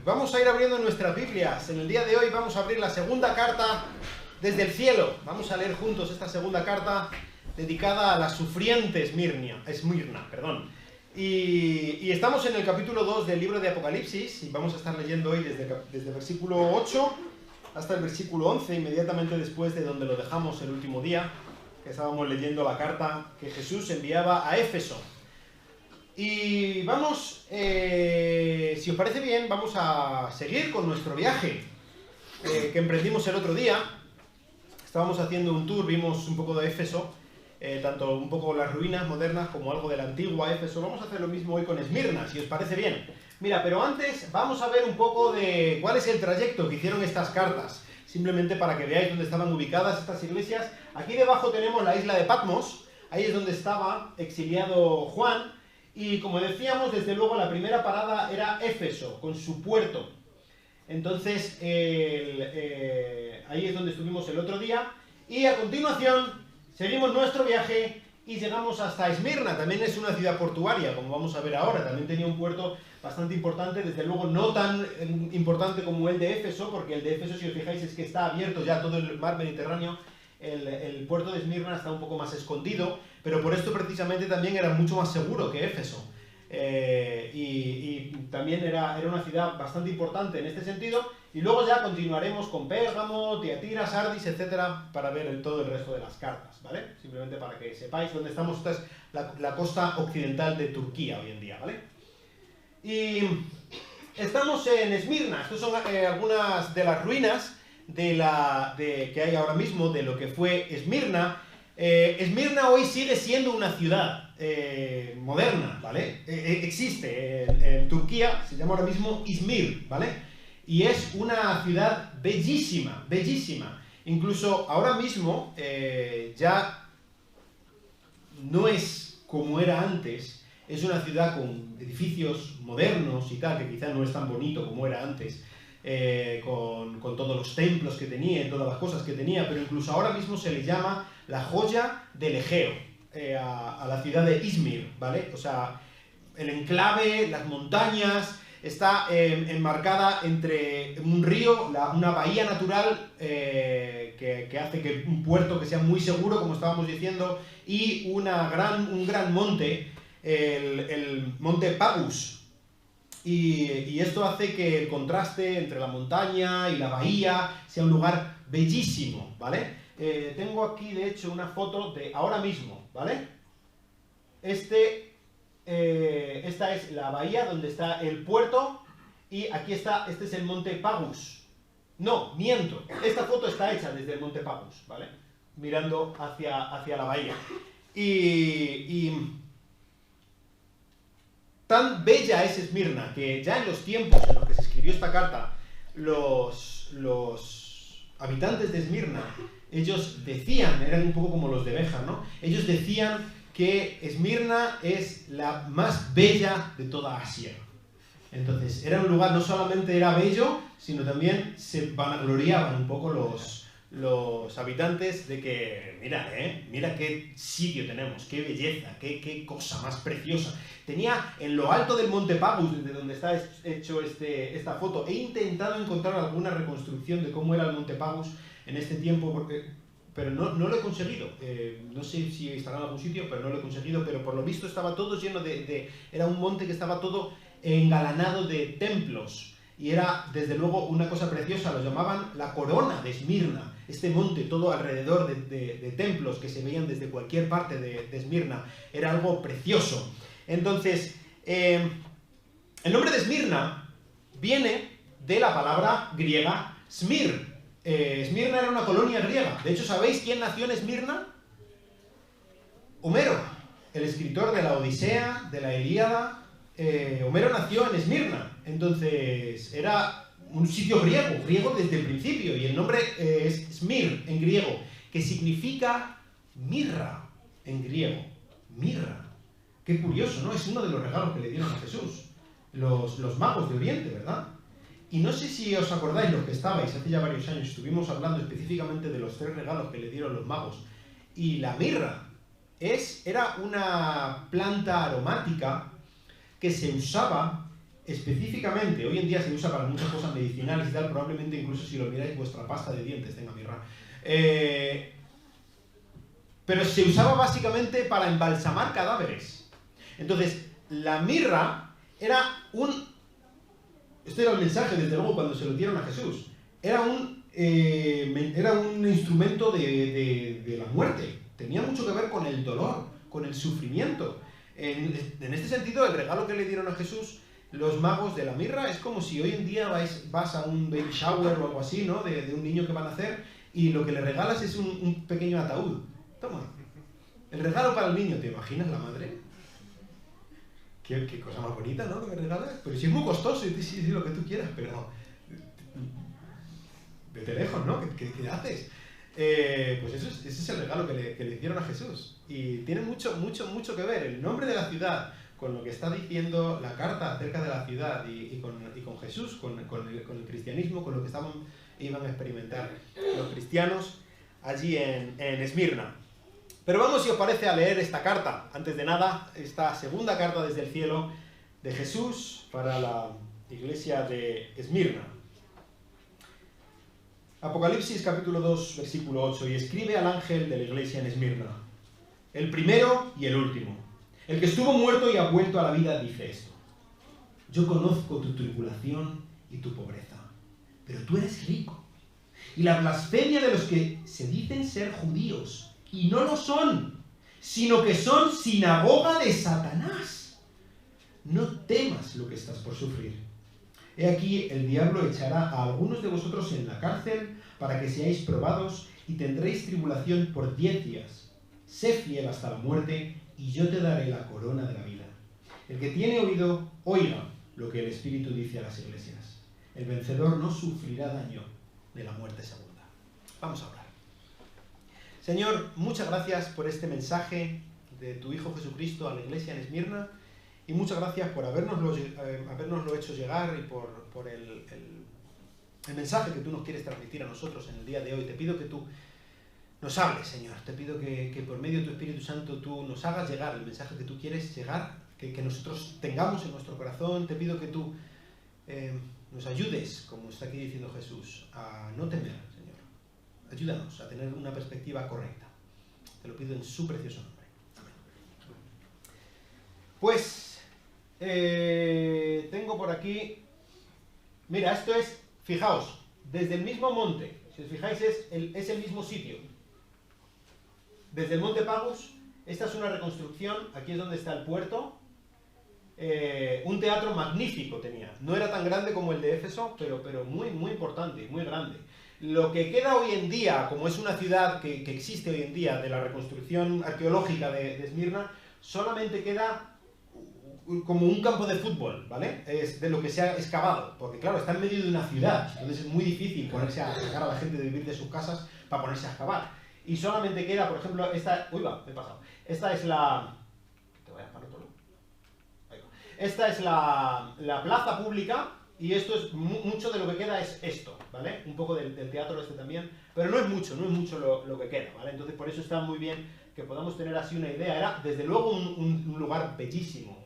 Vamos a ir abriendo nuestras Biblias. En el día de hoy vamos a abrir la segunda carta desde el cielo. Vamos a leer juntos esta segunda carta dedicada a la sufriente Esmirna. Y estamos en el capítulo 2 del libro de Apocalipsis y vamos a estar leyendo hoy desde el versículo 8 hasta el versículo 11, inmediatamente después de donde lo dejamos el último día, que estábamos leyendo la carta que Jesús enviaba a Éfeso. Y vamos, si os parece bien, vamos a seguir con nuestro viaje que emprendimos el otro día. Estábamos haciendo un tour, vimos un poco de Éfeso, tanto un poco las ruinas modernas como algo de la antigua Éfeso. Vamos a hacer lo mismo hoy con Esmirna, si os parece bien. Mira, pero antes vamos a ver un poco de cuál es el trayecto que hicieron estas cartas, simplemente para que veáis dónde estaban ubicadas estas iglesias. Aquí debajo tenemos la isla de Patmos, ahí es donde estaba exiliado Juan. Y como decíamos, desde luego la primera parada era Éfeso, con su puerto. Entonces, ahí es donde estuvimos el otro día. Y a continuación, seguimos nuestro viaje y llegamos hasta Esmirna. También es una ciudad portuaria, como vamos a ver ahora. También tenía un puerto bastante importante, desde luego no tan importante como el de Éfeso, porque el de Éfeso, si os fijáis, es que está abierto ya todo el mar Mediterráneo. El puerto de Esmirna está un poco más escondido, pero por esto precisamente también era mucho más seguro que Éfeso. Y también era una ciudad bastante importante en este sentido. Y luego ya continuaremos con Pérgamo, Tiatira, Sardis, etcétera, para ver todo el resto de las cartas, ¿vale? Simplemente para que sepáis dónde estamos. Esta es la costa occidental de Turquía hoy en día, ¿vale? Y estamos en Esmirna. Estas son algunas de las ruinas que hay ahora mismo de lo que fue Esmirna. Esmirna hoy sigue siendo una ciudad moderna, ¿vale? Existe en Turquía, se llama ahora mismo Izmir, ¿vale? Y es una ciudad bellísima, bellísima. Incluso ahora mismo ya no es como era antes. Es una ciudad con edificios modernos y tal, que quizá no es tan bonito como era antes. Con todos los templos que tenía y todas las cosas que tenía, pero incluso ahora mismo se le llama la joya del Egeo a la ciudad de Izmir, ¿vale? O sea, el enclave, las montañas, está enmarcada entre un río, una bahía natural que hace que un puerto que sea muy seguro, como estábamos diciendo, y un gran monte, el monte Pagus. Y esto hace que el contraste entre la montaña y la bahía sea un lugar bellísimo, ¿vale? Tengo aquí, de hecho, una foto de ahora mismo, ¿vale? Esta es la bahía donde está el puerto y aquí está, este es el monte Pagus. No, miento, esta foto está hecha desde el monte Pagus, ¿vale? Mirando hacia la bahía. Tan bella es Esmirna que ya en los tiempos en los que se escribió esta carta, los habitantes de Esmirna, ellos decían, eran un poco como los de Béjar, ¿no? Ellos decían que Esmirna es la más bella de toda Asia. Entonces, era un lugar, no solamente era bello, sino también se vanagloriaban un poco los habitantes de que, mira qué sitio tenemos, qué belleza, qué cosa más preciosa. Tenía en lo alto del monte Pagus, desde donde está hecho esta foto, he intentado encontrar alguna reconstrucción de cómo era el monte Pagus en este tiempo, pero no lo he conseguido. No sé si estará en algún sitio, pero no lo he conseguido, pero por lo visto estaba todo lleno era un monte que estaba todo engalanado de templos. Y era, desde luego, una cosa preciosa, lo llamaban la corona de Esmirna. Este monte, todo alrededor de templos que se veían desde cualquier parte de Esmirna. Era algo precioso. Entonces, el nombre de Esmirna viene de la palabra griega Smir. Esmirna era una colonia griega. De hecho, ¿sabéis quién nació en Esmirna? Homero, el escritor de la Odisea, de la Ilíada. Homero nació en Esmirna. Entonces, era un sitio griego desde el principio, y el nombre es Smir en griego, que significa mirra en griego. Mirra. Qué curioso, ¿no? Es uno de los regalos que le dieron a Jesús los magos de Oriente, ¿verdad? Y no sé si os acordáis, los que estabais hace ya varios años, estuvimos hablando específicamente de los 3 regalos que le dieron los magos. Y la mirra era una planta aromática que se usaba específicamente, hoy en día se usa para muchas cosas medicinales y tal, probablemente incluso si lo miráis vuestra pasta de dientes tenga mirra. Pero se usaba básicamente para embalsamar cadáveres. Entonces, la mirra era este era el mensaje, desde luego, cuando se lo dieron a Jesús. Era un instrumento de la muerte. Tenía mucho que ver con el dolor, con el sufrimiento. En este sentido, el regalo que le dieron a Jesús los magos de la mirra es como si hoy en día vas a un baby shower o algo así, ¿no? De un niño que van a hacer, y lo que le regalas es un pequeño ataúd. Toma, el regalo para el niño. ¿Te imaginas la madre? Qué cosa más bonita, ¿no? Que me regalas. Pero si es muy costoso, y sí, lo que tú quieras, pero vete lejos, ¿no? ¿Qué haces? Pues ese es el regalo que le hicieron a Jesús. Y tiene mucho que ver el nombre de la ciudad con lo que está diciendo la carta acerca de la ciudad y con Jesús, con el cristianismo, con lo que iban a experimentar los cristianos allí en Esmirna. Pero vamos, si os parece, a leer esta carta. Antes de nada, esta segunda carta desde el cielo de Jesús para la iglesia de Esmirna. Apocalipsis capítulo 2, versículo 8. Y escribe al ángel de la iglesia en Esmirna, el primero y el último, el que estuvo muerto y ha vuelto a la vida, dice esto: yo conozco tu tribulación y tu pobreza, pero tú eres rico, y la blasfemia de los que se dicen ser judíos y no lo son, sino que son sinagoga de Satanás. No temas lo que estás por sufrir. He aquí, el diablo echará a algunos de vosotros en la cárcel para que seáis probados y tendréis tribulación por 10 días. Sé fiel hasta la muerte y yo te daré la corona de la vida. El que tiene oído, oiga lo que el Espíritu dice a las iglesias. El vencedor no sufrirá daño de la muerte segunda. Vamos a orar. Señor, muchas gracias por este mensaje de tu Hijo Jesucristo a la iglesia en Esmirna, y muchas gracias por habernoslo hecho llegar y por el mensaje que tú nos quieres transmitir a nosotros en el día de hoy. Te pido que tú nos hables, Señor. Te pido que por medio de tu Espíritu Santo tú nos hagas llegar el mensaje que tú quieres llegar, que nosotros tengamos en nuestro corazón. Te pido que tú nos ayudes, como está aquí diciendo Jesús, a no temer, Señor. Ayúdanos a tener una perspectiva correcta. Te lo pido en su precioso nombre. Amén. Pues, tengo por aquí... Mira, esto es, fijaos, desde el mismo monte. Si os fijáis, es el mismo sitio. Desde el monte Pagus, esta es una reconstrucción. Aquí es donde está el puerto. Un teatro magnífico tenía. No era tan grande como el de Éfeso, pero muy importante, muy grande. Lo que queda hoy en día, como es una ciudad que existe hoy en día, de la reconstrucción arqueológica de Esmirna, solamente queda como un campo de fútbol, ¿vale? Es de lo que se ha excavado, porque claro, está en medio de una ciudad, entonces es muy difícil ponerse a sacar a la gente de vivir de sus casas para ponerse a excavar. Y solamente queda, por ejemplo, esta... Uy, va, me he pasado. Esta es la... Te voy a dejar otro. Ahí va. Esta es la plaza pública. Y esto es mucho de lo que queda es esto, ¿vale? Un poco del teatro este también, pero no es mucho lo que queda, ¿vale? Entonces por eso está muy bien que podamos tener así una idea. Era desde luego un lugar bellísimo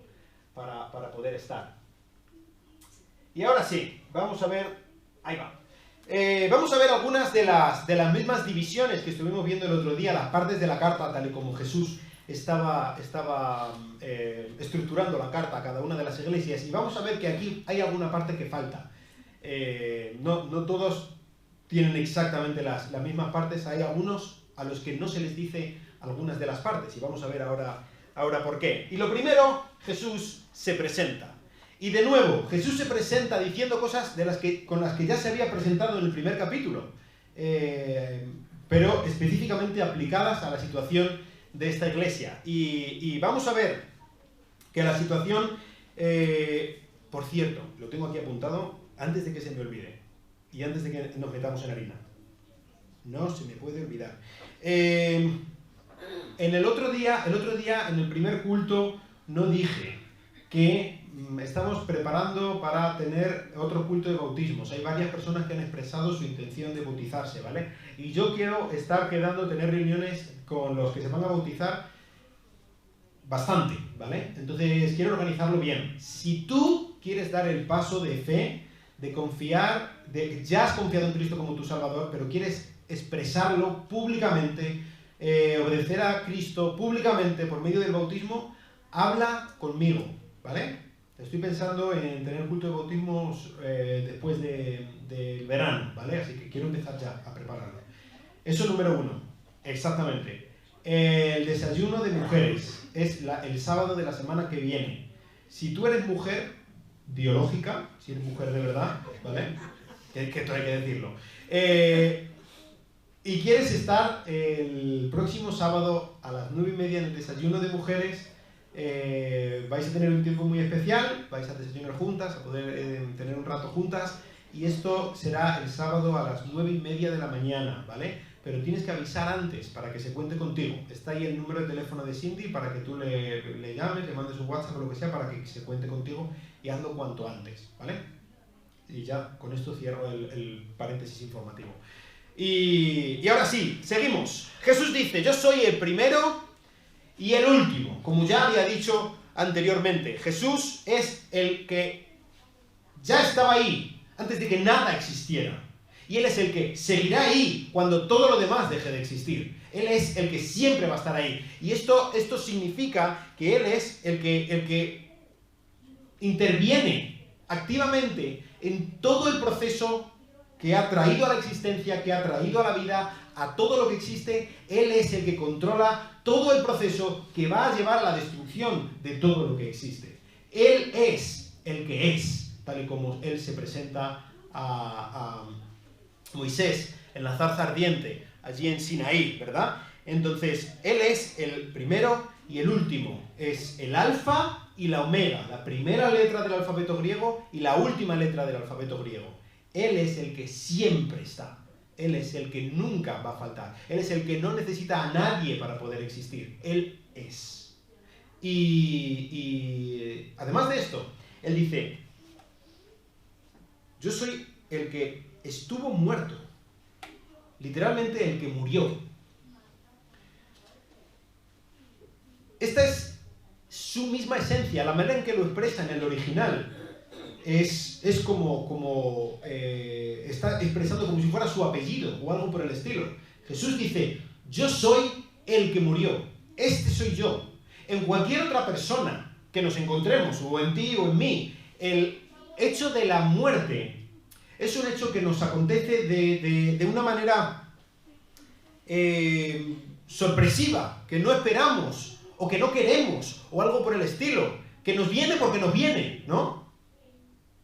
para poder estar. Y ahora sí, vamos a ver, ahí va. Vamos a ver algunas de las mismas divisiones que estuvimos viendo el otro día, las partes de la carta, tal y como Jesús estaba estructurando la carta a cada una de las iglesias, y vamos a ver que aquí hay alguna parte que falta. No todos tienen exactamente las mismas partes, hay algunos a los que no se les dice algunas de las partes, y vamos a ver ahora por qué. Y lo primero, Jesús se presenta. Y de nuevo, Jesús se presenta diciendo cosas con las que ya se había presentado en el primer capítulo, pero específicamente aplicadas a la situación de esta iglesia. Y vamos a ver que la situación, por cierto, lo tengo aquí apuntado antes de que se me olvide y antes de que nos metamos en harina. No se me puede olvidar. En el otro día, en el primer culto, no dije que estamos preparando para tener otro culto de bautismos. Hay varias personas que han expresado su intención de bautizarse, ¿vale? Y yo quiero tener reuniones con los que se van a bautizar bastante, ¿vale? Entonces quiero organizarlo bien. Si tú quieres dar el paso de fe, de confiar, ya has confiado en Cristo como tu Salvador, pero quieres expresarlo públicamente, obedecer a Cristo públicamente por medio del bautismo, habla conmigo, ¿vale? Estoy pensando en tener culto de bautismos después del verano, ¿vale? Así que quiero empezar ya a prepararlo. Eso es número 1, exactamente. El desayuno de mujeres es el sábado de la semana que viene. Si tú eres mujer biológica, si eres mujer de verdad, ¿vale? Que esto hay que decirlo. Y quieres estar el próximo sábado a las 9:30 en el desayuno de mujeres, vais a tener un tiempo muy especial, vais a desayunar juntas, a poder tener un rato juntas, y esto será el sábado a las 9:30 de la mañana, ¿vale? Pero tienes que avisar antes para que se cuente contigo. Está ahí el número de teléfono de Cindy para que tú le llames, le mandes un WhatsApp o lo que sea para que se cuente contigo, y hazlo cuanto antes, ¿vale? Y ya con esto cierro el paréntesis informativo. Y ahora sí, seguimos. Jesús dice, yo soy el primero y el último. Como ya había dicho anteriormente, Jesús es el que ya estaba ahí antes de que nada existiera. Y Él es el que seguirá ahí cuando todo lo demás deje de existir. Él es el que siempre va a estar ahí. Y esto significa que Él es el que interviene activamente en todo el proceso que ha traído a la existencia, que ha traído a la vida, a todo lo que existe. Él es el que controla todo el proceso que va a llevar a la destrucción de todo lo que existe. Él es el que es, tal y como Él se presenta a Moisés en la zarza ardiente, allí en Sinaí, ¿verdad? Entonces, Él es el primero y el último. Es el alfa y la omega, la primera letra del alfabeto griego y la última letra del alfabeto griego. Él es el que siempre está. Él es el que nunca va a faltar. Él es el que no necesita a nadie para poder existir. Él es. Y además de esto, Él dice, yo soy el que estuvo muerto. Literalmente el que murió. Esta es su misma esencia, la manera en que lo expresa en el original. Es como está expresado como si fuera su apellido o algo por el estilo. Jesús dice, yo soy el que murió, este soy yo. En cualquier otra persona que nos encontremos, o en ti o en mí, el hecho de la muerte es un hecho que nos acontece de una manera sorpresiva, que no esperamos, o que no queremos, o algo por el estilo, que nos viene porque nos viene, ¿no?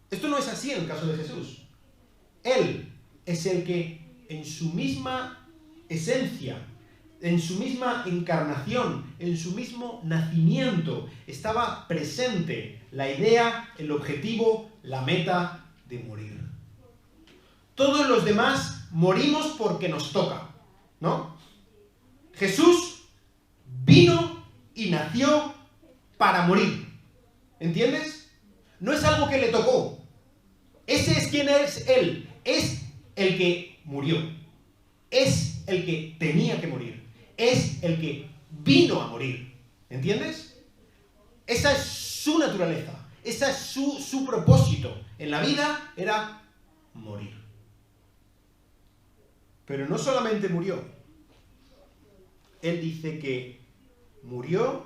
Esto no es así en el caso de Jesús. Él es el que en su misma esencia, en su misma encarnación, en su mismo nacimiento, estaba presente la idea, el objetivo, la meta de morir. Todos los demás morimos porque nos toca, ¿no? Jesús vino y nació para morir. ¿Entiendes? No es algo que le tocó. Ese es quien es Él. Es el que murió. Es el que tenía que morir. Es el que vino a morir. ¿Entiendes? Esa es su naturaleza. Esa es su propósito. En la vida era morir. Pero no solamente murió. Él dice que murió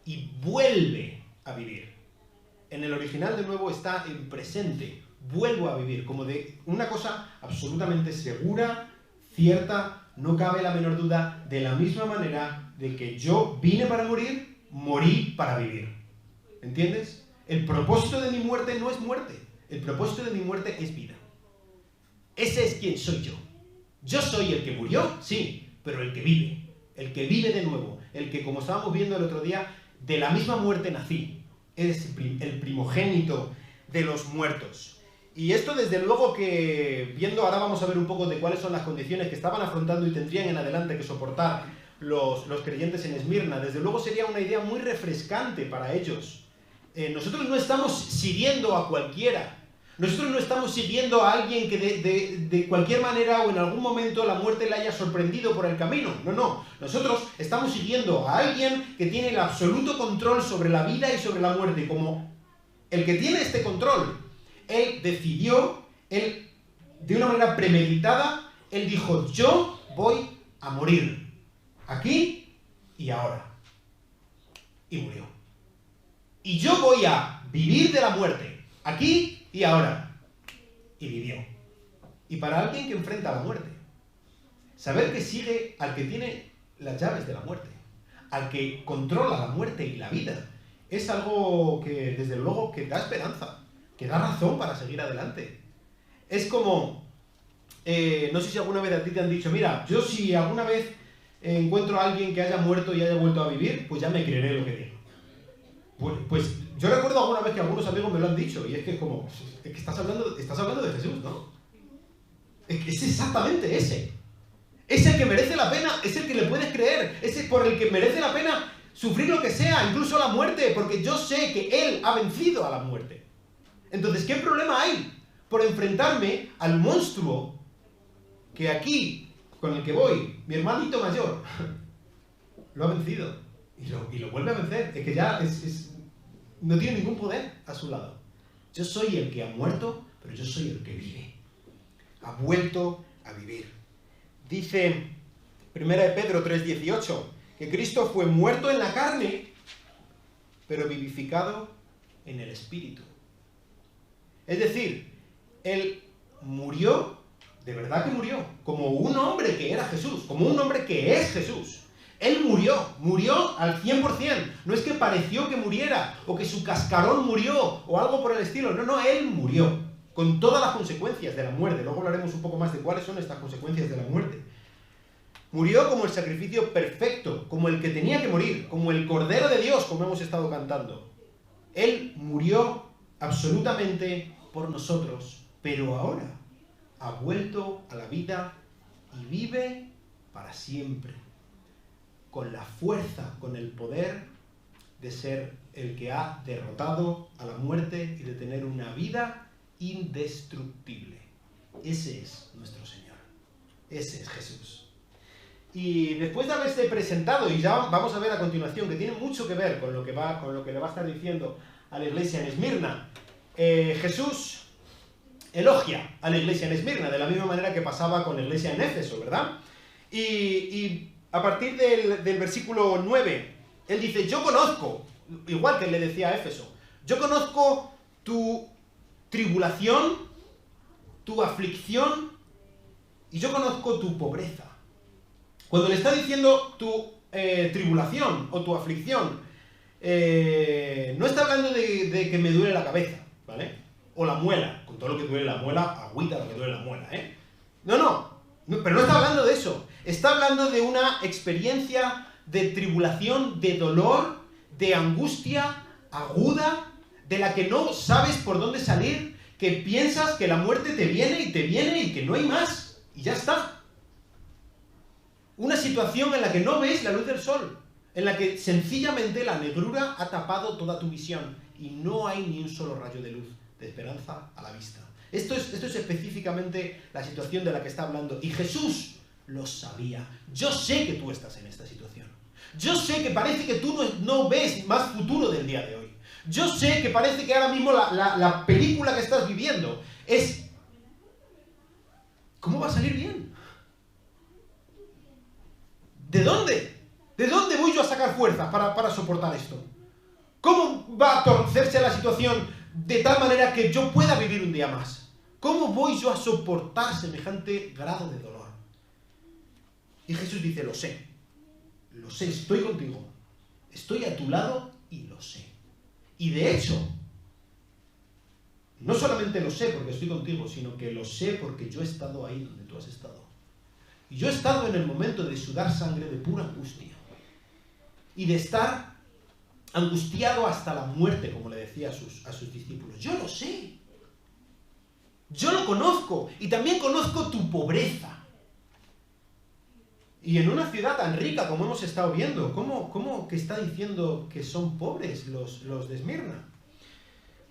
y vuelve a vivir. En el original, de nuevo, está en presente. Vuelvo a vivir, como de una cosa absolutamente segura, cierta, no cabe la menor duda, de la misma manera de que yo vine para morir, morí para vivir. ¿Entiendes? El propósito de mi muerte no es muerte. El propósito de mi muerte es vida. Ese es quien soy yo. Yo soy el que murió, sí, pero el que vive de nuevo, el que, como estábamos viendo el otro día, de la misma muerte nací. Es el primogénito de los muertos. Y esto, desde luego, que viendo ahora vamos a ver un poco de cuáles son las condiciones que estaban afrontando y tendrían en adelante que soportar los creyentes en Esmirna. Desde luego sería una idea muy refrescante para ellos. Nosotros no estamos siguiendo a cualquiera. Nosotros no estamos siguiendo a alguien que de cualquier manera o en algún momento la muerte le haya sorprendido por el camino. No. Nosotros estamos siguiendo a alguien que tiene el absoluto control sobre la vida y sobre la muerte, como el que tiene este control. Él decidió, él, de una manera premeditada, él dijo, yo voy a morir, aquí y ahora. Y murió. Y yo voy a vivir de la muerte, aquí y ahora. Y vivió. Y para alguien que enfrenta a la muerte, saber que sigue al que tiene las llaves de la muerte, al que controla la muerte y la vida, es algo que, desde luego, que da esperanza, que da razón para seguir adelante. Es como, no sé si alguna vez a ti te han dicho, mira, yo si alguna vez encuentro a alguien que haya muerto y haya vuelto a vivir, pues ya me creeré lo que digo. Pues yo recuerdo alguna vez que algunos amigos me lo han dicho, y es que es como, es que estás hablando de Jesús, ¿no? Es exactamente ese. Es el que merece la pena, es el que le puedes creer, es el por el que merece la pena sufrir lo que sea, incluso la muerte, porque yo sé que Él ha vencido a la muerte. Entonces, ¿qué problema hay por enfrentarme al monstruo que aquí, con el que voy, mi hermanito mayor, lo ha vencido y lo vuelve a vencer? Es que ya no tiene ningún poder a su lado. Yo soy el que ha muerto, pero yo soy el que vive. Ha vuelto a vivir. Dice 1 Pedro 3:18 que Cristo fue muerto en la carne, pero vivificado en el Espíritu. Es decir, Él murió, de verdad que murió, como un hombre que era Jesús, como un hombre que es Jesús. Él murió al 100%. No es que pareció que muriera, o que su cascarón murió, o algo por el estilo. No, Él murió, con todas las consecuencias de la muerte. Luego hablaremos un poco más de cuáles son estas consecuencias de la muerte. Murió como el sacrificio perfecto, como el que tenía que morir, como el Cordero de Dios, como hemos estado cantando. Él murió absolutamente por nosotros, pero ahora ha vuelto a la vida y vive para siempre, con la fuerza, con el poder de ser el que ha derrotado a la muerte y de tener una vida indestructible. Ese es nuestro Señor, ese es Jesús. Y después de haberse presentado, y ya vamos a ver a continuación, que tiene mucho que ver con lo que le va a estar diciendo a la iglesia en Esmirna, Jesús elogia a la iglesia en Esmirna, de la misma manera que pasaba con la iglesia en Éfeso, ¿verdad? Y a partir del versículo 9, él dice, yo conozco, igual que él le decía a Éfeso, yo conozco tu tribulación, tu aflicción, y yo conozco tu pobreza. Cuando le está diciendo tu tribulación o tu aflicción, no está hablando de que me duele la cabeza, ¿vale? O la muela, con todo lo que duele la muela, agüita lo que duele la muela, ¿eh? No, pero no está hablando de eso. Está hablando de una experiencia de tribulación, de dolor, de angustia aguda, de la que no sabes por dónde salir, que piensas que la muerte te viene y que no hay más, y ya está. Una situación en la que no ves la luz del sol, en la que sencillamente la negrura ha tapado toda tu visión y no hay ni un solo rayo de luz, de esperanza a la vista. Esto es específicamente la situación de la que está hablando. Y Jesús lo sabía. Yo sé que tú estás en esta situación. Yo sé que parece que tú no ves más futuro del día de hoy. Yo sé que parece que ahora mismo la película que estás viviendo es... ¿Cómo va a salir bien? ¿De dónde? ¿De dónde voy yo a sacar fuerzas para soportar esto? ¿Cómo va a torcerse la situación de tal manera que yo pueda vivir un día más? ¿Cómo voy yo a soportar semejante grado de dolor? Y Jesús dice, lo sé, estoy contigo, estoy a tu lado y lo sé. Y de hecho, no solamente lo sé porque estoy contigo, sino que lo sé porque yo he estado ahí donde tú has estado. Y yo he estado en el momento de sudar sangre de pura angustia. Y de estar angustiado hasta la muerte, como le decía a sus discípulos. Yo lo sé. Yo lo conozco. Y también conozco tu pobreza. Y en una ciudad tan rica como hemos estado viendo, ¿cómo que está diciendo que son pobres los de Esmirna?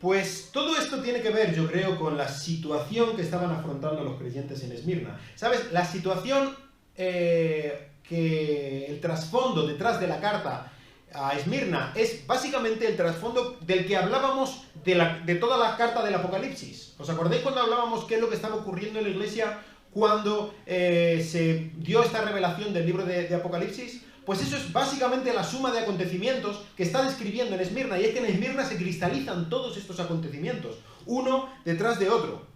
Pues todo esto tiene que ver, yo creo, con la situación que estaban afrontando los creyentes en Esmirna. ¿Sabes? La situación que el trasfondo detrás de la carta a Esmirna es básicamente el trasfondo del que hablábamos de toda la carta del Apocalipsis. ¿Os acordáis cuando hablábamos qué es lo que estaba ocurriendo en la iglesia cuando se dio esta revelación del libro de Apocalipsis? Pues eso es básicamente la suma de acontecimientos que está describiendo en Esmirna, y es que en Esmirna se cristalizan todos estos acontecimientos, uno detrás de otro.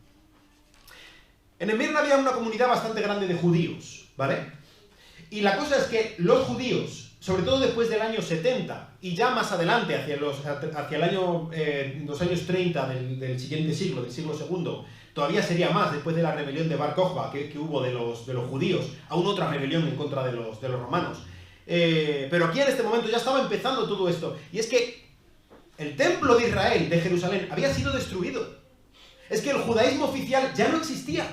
En Esmirna había una comunidad bastante grande de judíos, ¿vale? Y la cosa es que los judíos, sobre todo después del año 70, y ya más adelante, hacia los años 30 del siguiente siglo, del siglo II, todavía sería más, después de la rebelión de Bar Kokhba que hubo de los judíos, aún otra rebelión en contra de los romanos. Pero aquí en este momento ya estaba empezando todo esto, y es que el templo de Israel, de Jerusalén, había sido destruido. Es que el judaísmo oficial ya no existía.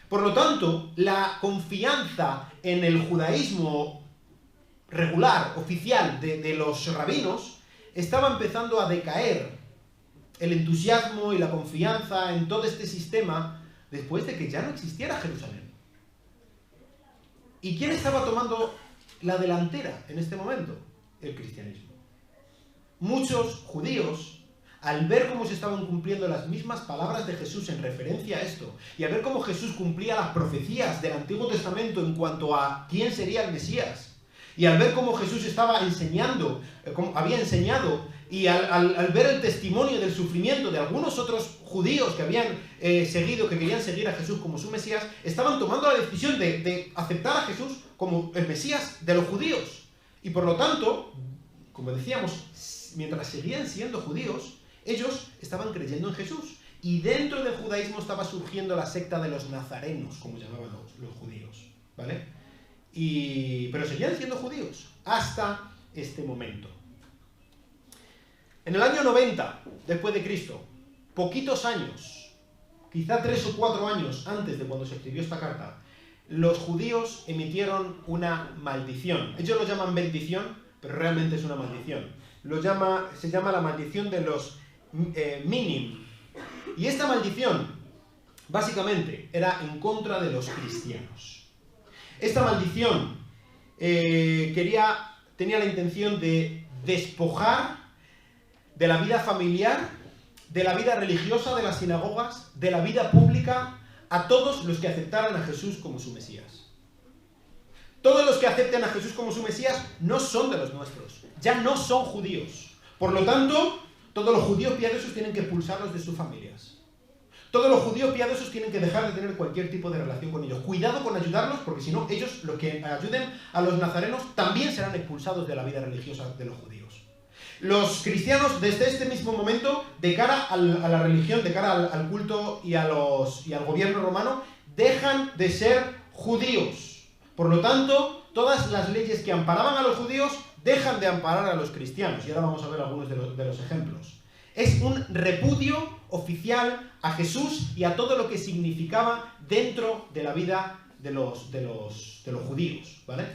Por lo tanto, la confianza en el judaísmo regular, oficial, de los rabinos, estaba empezando a decaer. El entusiasmo y la confianza en todo este sistema, después de que ya no existiera Jerusalén. ¿Y quién estaba tomando la delantera en este momento? El cristianismo. Muchos judíos, al ver cómo se estaban cumpliendo las mismas palabras de Jesús en referencia a esto, y al ver cómo Jesús cumplía las profecías del Antiguo Testamento en cuanto a quién sería el Mesías, y al ver cómo Jesús estaba enseñando, como había enseñado, y al ver el testimonio del sufrimiento de algunos otros judíos que habían seguido, que querían seguir a Jesús como su Mesías, estaban tomando la decisión de aceptar a Jesús como el Mesías de los judíos. Y por lo tanto, como decíamos, mientras seguían siendo judíos, ellos estaban creyendo en Jesús. Y dentro del judaísmo estaba surgiendo la secta de los nazarenos, como llamaban los judíos, ¿vale? Pero seguían siendo judíos hasta este momento. En el año 90, después de Cristo, poquitos años, quizá 3 o 4 años antes de cuando se escribió esta carta, los judíos emitieron una maldición. Ellos lo llaman bendición, pero realmente es una maldición. Se llama la maldición de los minim. Y esta maldición, básicamente, era en contra de los cristianos. Esta maldición tenía la intención de despojar de la vida familiar, de la vida religiosa de las sinagogas, de la vida pública, a todos los que aceptaran a Jesús como su Mesías. Todos los que acepten a Jesús como su Mesías no son de los nuestros, ya no son judíos. Por lo tanto, todos los judíos piadosos tienen que expulsarlos de sus familias. Todos los judíos piadosos tienen que dejar de tener cualquier tipo de relación con ellos. Cuidado con ayudarlos, porque si no, ellos, los que ayuden a los nazarenos, también serán expulsados de la vida religiosa de los judíos. Los cristianos, desde este mismo momento, de cara a la religión, de cara al culto y al gobierno romano, dejan de ser judíos. Por lo tanto, todas las leyes que amparaban a los judíos dejan de amparar a los cristianos. Y ahora vamos a ver algunos de los ejemplos. Es un repudio oficial a Jesús y a todo lo que significaba dentro de la vida de los judíos, ¿vale?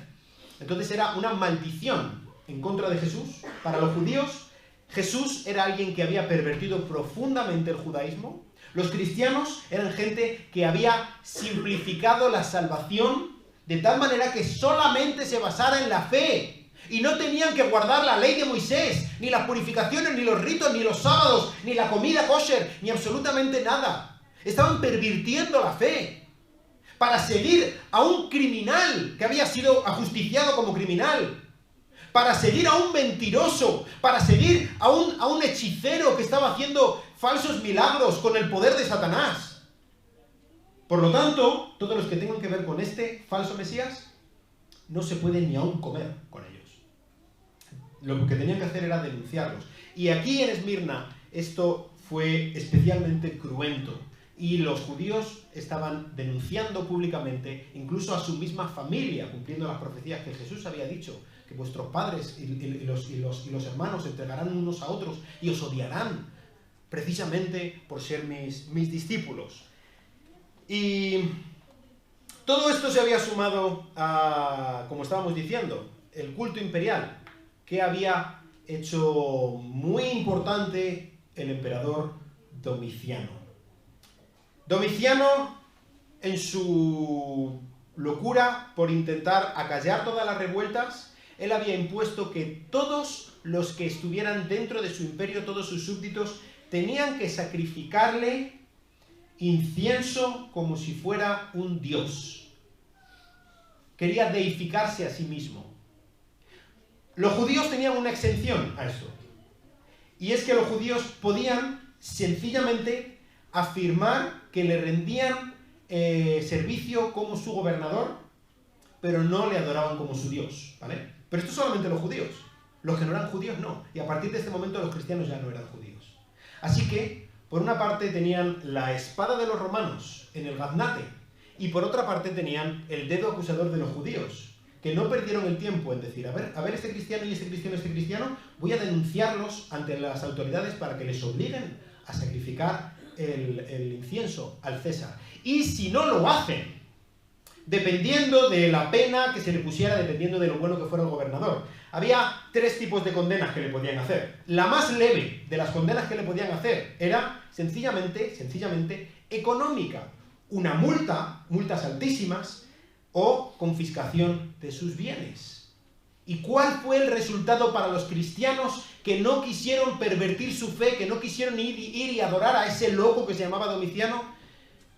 Entonces era una maldición en contra de Jesús. Para los judíos, Jesús era alguien que había pervertido profundamente el judaísmo. Los cristianos eran gente que había simplificado la salvación de tal manera que solamente se basara en la fe. Y no tenían que guardar la ley de Moisés, ni las purificaciones, ni los ritos, ni los sábados, ni la comida kosher, ni absolutamente nada. Estaban pervirtiendo la fe para seguir a un criminal que había sido ajusticiado como criminal, para seguir a un mentiroso, para seguir a un hechicero que estaba haciendo falsos milagros con el poder de Satanás. Por lo tanto, todos los que tengan que ver con este falso Mesías no se pueden ni aún comer con ellos. Lo que tenían que hacer era denunciarlos. Y aquí en Esmirna esto fue especialmente cruento. Y los judíos estaban denunciando públicamente, incluso a su misma familia, cumpliendo las profecías que Jesús había dicho, que vuestros padres y los hermanos se entregarán unos a otros y os odiarán, precisamente por ser mis discípulos. Y todo esto se había sumado a, como estábamos diciendo, el culto imperial, que había hecho muy importante el emperador Domiciano. Domiciano, en su locura por intentar acallar todas las revueltas, él había impuesto que todos los que estuvieran dentro de su imperio, todos sus súbditos, tenían que sacrificarle incienso como si fuera un dios. Quería deificarse a sí mismo. Los judíos tenían una exención a esto. Y es que los judíos podían sencillamente afirmar que le rendían servicio como su gobernador, pero no le adoraban como su Dios, ¿vale? Pero esto solamente los judíos. Los que no eran judíos no. Y a partir de este momento los cristianos ya no eran judíos. Así que, por una parte tenían la espada de los romanos en el gaznate, y por otra parte tenían el dedo acusador de los judíos, que no perdieron el tiempo en decir, a ver, este cristiano y este cristiano, voy a denunciarlos ante las autoridades para que les obliguen a sacrificar el incienso al César. Y si no lo hacen, dependiendo de la pena que se le pusiera, dependiendo de lo bueno que fuera el gobernador, había 3 tipos de condenas que le podían hacer. La más leve de las condenas que le podían hacer era sencillamente económica. Una multa, multas altísimas, o confiscación de sus bienes. ¿Y cuál fue el resultado para los cristianos que no quisieron pervertir su fe, que no quisieron ir y adorar a ese loco que se llamaba Domiciano,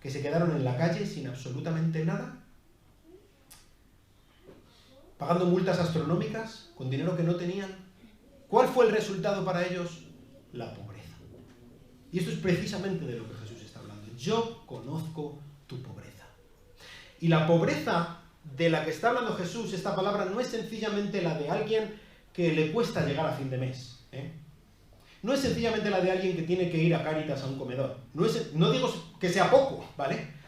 que se quedaron en la calle sin absolutamente nada? Pagando multas astronómicas, con dinero que no tenían. ¿Cuál fue el resultado para ellos? La pobreza. Y esto es precisamente de lo que Jesús está hablando. Yo conozco tu pobreza. Y la pobreza de la que está hablando Jesús, esta palabra, no es sencillamente la de alguien que le cuesta llegar a fin de mes. No es sencillamente la de alguien que tiene que ir a Cáritas a un comedor. No digo que sea poco, ¿vale?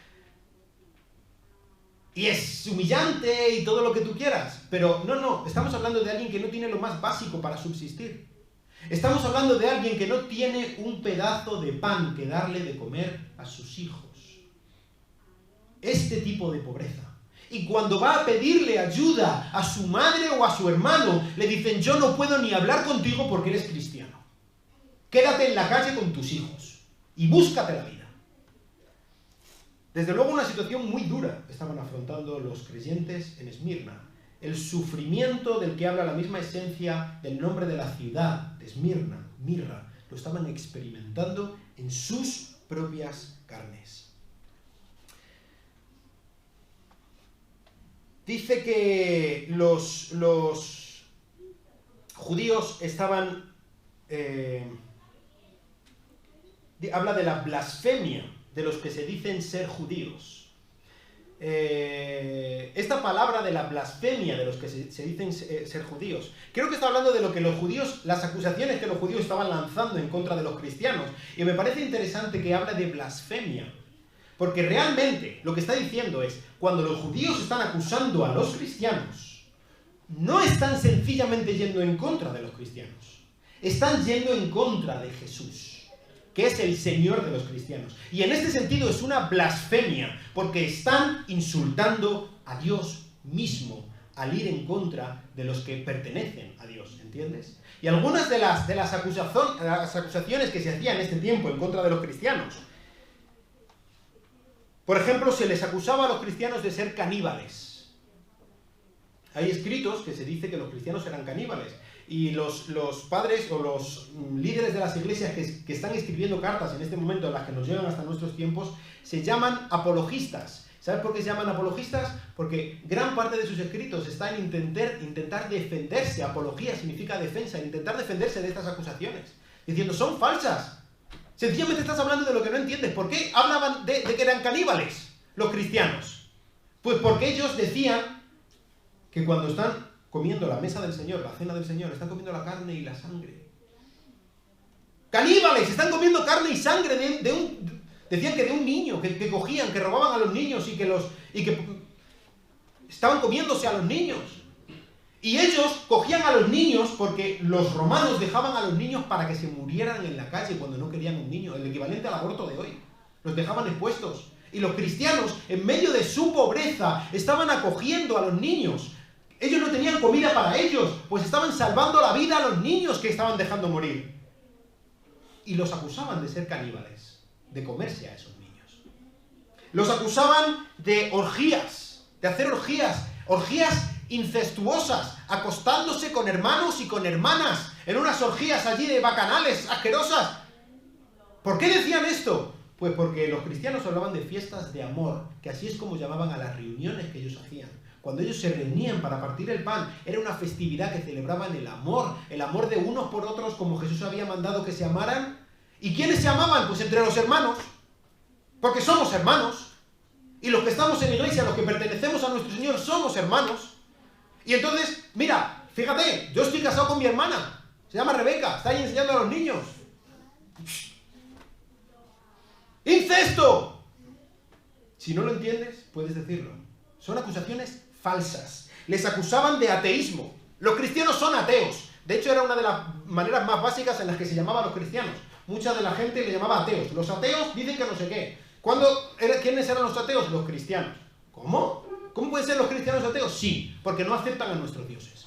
Y es humillante y todo lo que tú quieras. Pero no, estamos hablando de alguien que no tiene lo más básico para subsistir. Estamos hablando de alguien que no tiene un pedazo de pan que darle de comer a sus hijos. Este tipo de pobreza. Y cuando va a pedirle ayuda a su madre o a su hermano, le dicen, yo no puedo ni hablar contigo porque eres cristiano. Quédate en la calle con tus hijos y búscate la vida. Desde luego una situación muy dura estaban afrontando los creyentes en Esmirna. El sufrimiento del que habla la misma esencia del nombre de la ciudad, de Esmirna, Mirra, lo estaban experimentando en sus propias carnes. Dice que los judíos estaban... habla de la blasfemia de los que se dicen ser judíos. Esta palabra de la blasfemia de los que se dicen ser judíos, creo que está hablando de lo que los judíos, las acusaciones que los judíos estaban lanzando en contra de los cristianos. Y me parece interesante que hable de blasfemia. Porque realmente lo que está diciendo es, cuando los judíos están acusando a los cristianos, no están sencillamente yendo en contra de los cristianos, están yendo en contra de Jesús, que es el Señor de los cristianos. Y en este sentido es una blasfemia, porque están insultando a Dios mismo al ir en contra de los que pertenecen a Dios, ¿entiendes? Y algunas de las acusaciones que se hacían en este tiempo en contra de los cristianos, por ejemplo, se les acusaba a los cristianos de ser caníbales. Hay escritos que se dice que los cristianos eran caníbales. Y los padres o los líderes de las iglesias que están escribiendo cartas en este momento, las que nos llegan hasta nuestros tiempos, se llaman apologistas. ¿Sabes por qué se llaman apologistas? Porque gran parte de sus escritos está en intentar defenderse. Apología significa defensa, intentar defenderse de estas acusaciones, diciendo, son falsas. Sencillamente estás hablando de lo que no entiendes. ¿Por qué hablaban de que eran caníbales los cristianos? Pues porque ellos decían que cuando están comiendo la mesa del Señor, la cena del Señor, están comiendo la carne y la sangre. ¡Caníbales! Están comiendo carne y sangre decían que de un niño, que cogían, que robaban a los niños y que estaban comiéndose a los niños. Y ellos cogían a los niños porque los romanos dejaban a los niños para que se murieran en la calle cuando no querían un niño, el equivalente al aborto de hoy. Los dejaban expuestos. Y los cristianos, en medio de su pobreza, estaban acogiendo a los niños. Ellos no tenían comida para ellos, pues estaban salvando la vida a los niños que estaban dejando morir. Y los acusaban de ser caníbales, de comerse a esos niños. Los acusaban de orgías, de hacer orgías incestuosas, acostándose con hermanos y con hermanas, en unas orgías allí de bacanales asquerosas. ¿Por qué decían esto? Pues porque los cristianos hablaban de fiestas de amor, que así es como llamaban a las reuniones que ellos hacían. Cuando ellos se reunían para partir el pan, era una festividad que celebraban el amor de unos por otros, como Jesús había mandado que se amaran. ¿Y quiénes se amaban? Pues entre los hermanos, porque somos hermanos. Y los que estamos en la iglesia, los que pertenecemos a nuestro Señor, somos hermanos. Y entonces, mira, fíjate, yo estoy casado con mi hermana, se llama Rebeca, está ahí enseñando a los niños. ¡Incesto! Si no lo entiendes, puedes decirlo. Son acusaciones falsas. Les acusaban de ateísmo. Los cristianos son ateos. De hecho, era una de las maneras más básicas en las que se llamaban los cristianos. Mucha de la gente le llamaba ateos. Los ateos dicen que no sé qué. ¿Quiénes eran los ateos? Los cristianos. ¿Cómo? ¿Cómo pueden ser los cristianos ateos? Sí, porque no aceptan a nuestros dioses.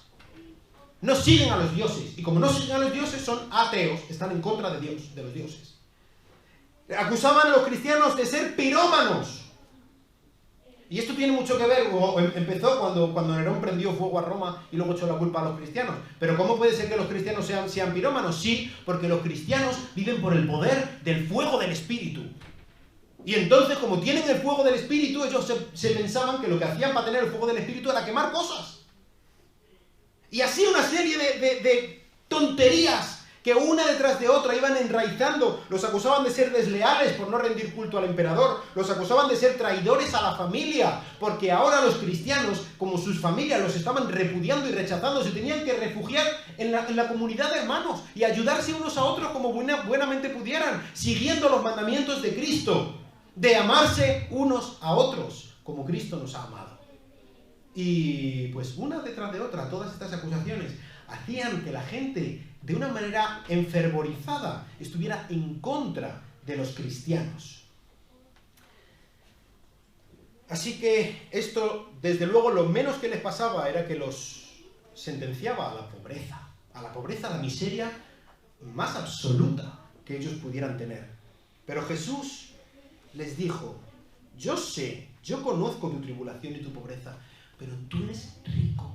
No siguen a los dioses. Y como no siguen a los dioses, son ateos. Están en contra de Dios, de los dioses. Acusaban a los cristianos de ser pirómanos. Y esto tiene mucho que ver, empezó cuando Nerón prendió fuego a Roma y luego echó la culpa a los cristianos. Pero ¿cómo puede ser que los cristianos sean pirómanos? Sí, porque los cristianos viven por el poder del fuego del Espíritu. Y entonces, como tienen el fuego del Espíritu, ellos se pensaban que lo que hacían para tener el fuego del Espíritu era quemar cosas. Y así una serie de tonterías que una detrás de otra iban enraizando. Los acusaban de ser desleales por no rendir culto al emperador. Los acusaban de ser traidores a la familia, porque ahora los cristianos, como sus familias los estaban repudiando y rechazando, se tenían que refugiar en la comunidad de hermanos y ayudarse unos a otros como buenamente pudieran, siguiendo los mandamientos de Cristo, de amarse unos a otros, como Cristo nos ha amado. Y pues una detrás de otra, todas estas acusaciones hacían que la gente, de una manera enfervorizada, estuviera en contra de los cristianos. Así que esto, desde luego, lo menos que les pasaba era que los sentenciaba a la pobreza, a la miseria más absoluta que ellos pudieran tener. Pero Jesús les dijo: yo sé, yo conozco tu tribulación y tu pobreza, pero tú eres rico.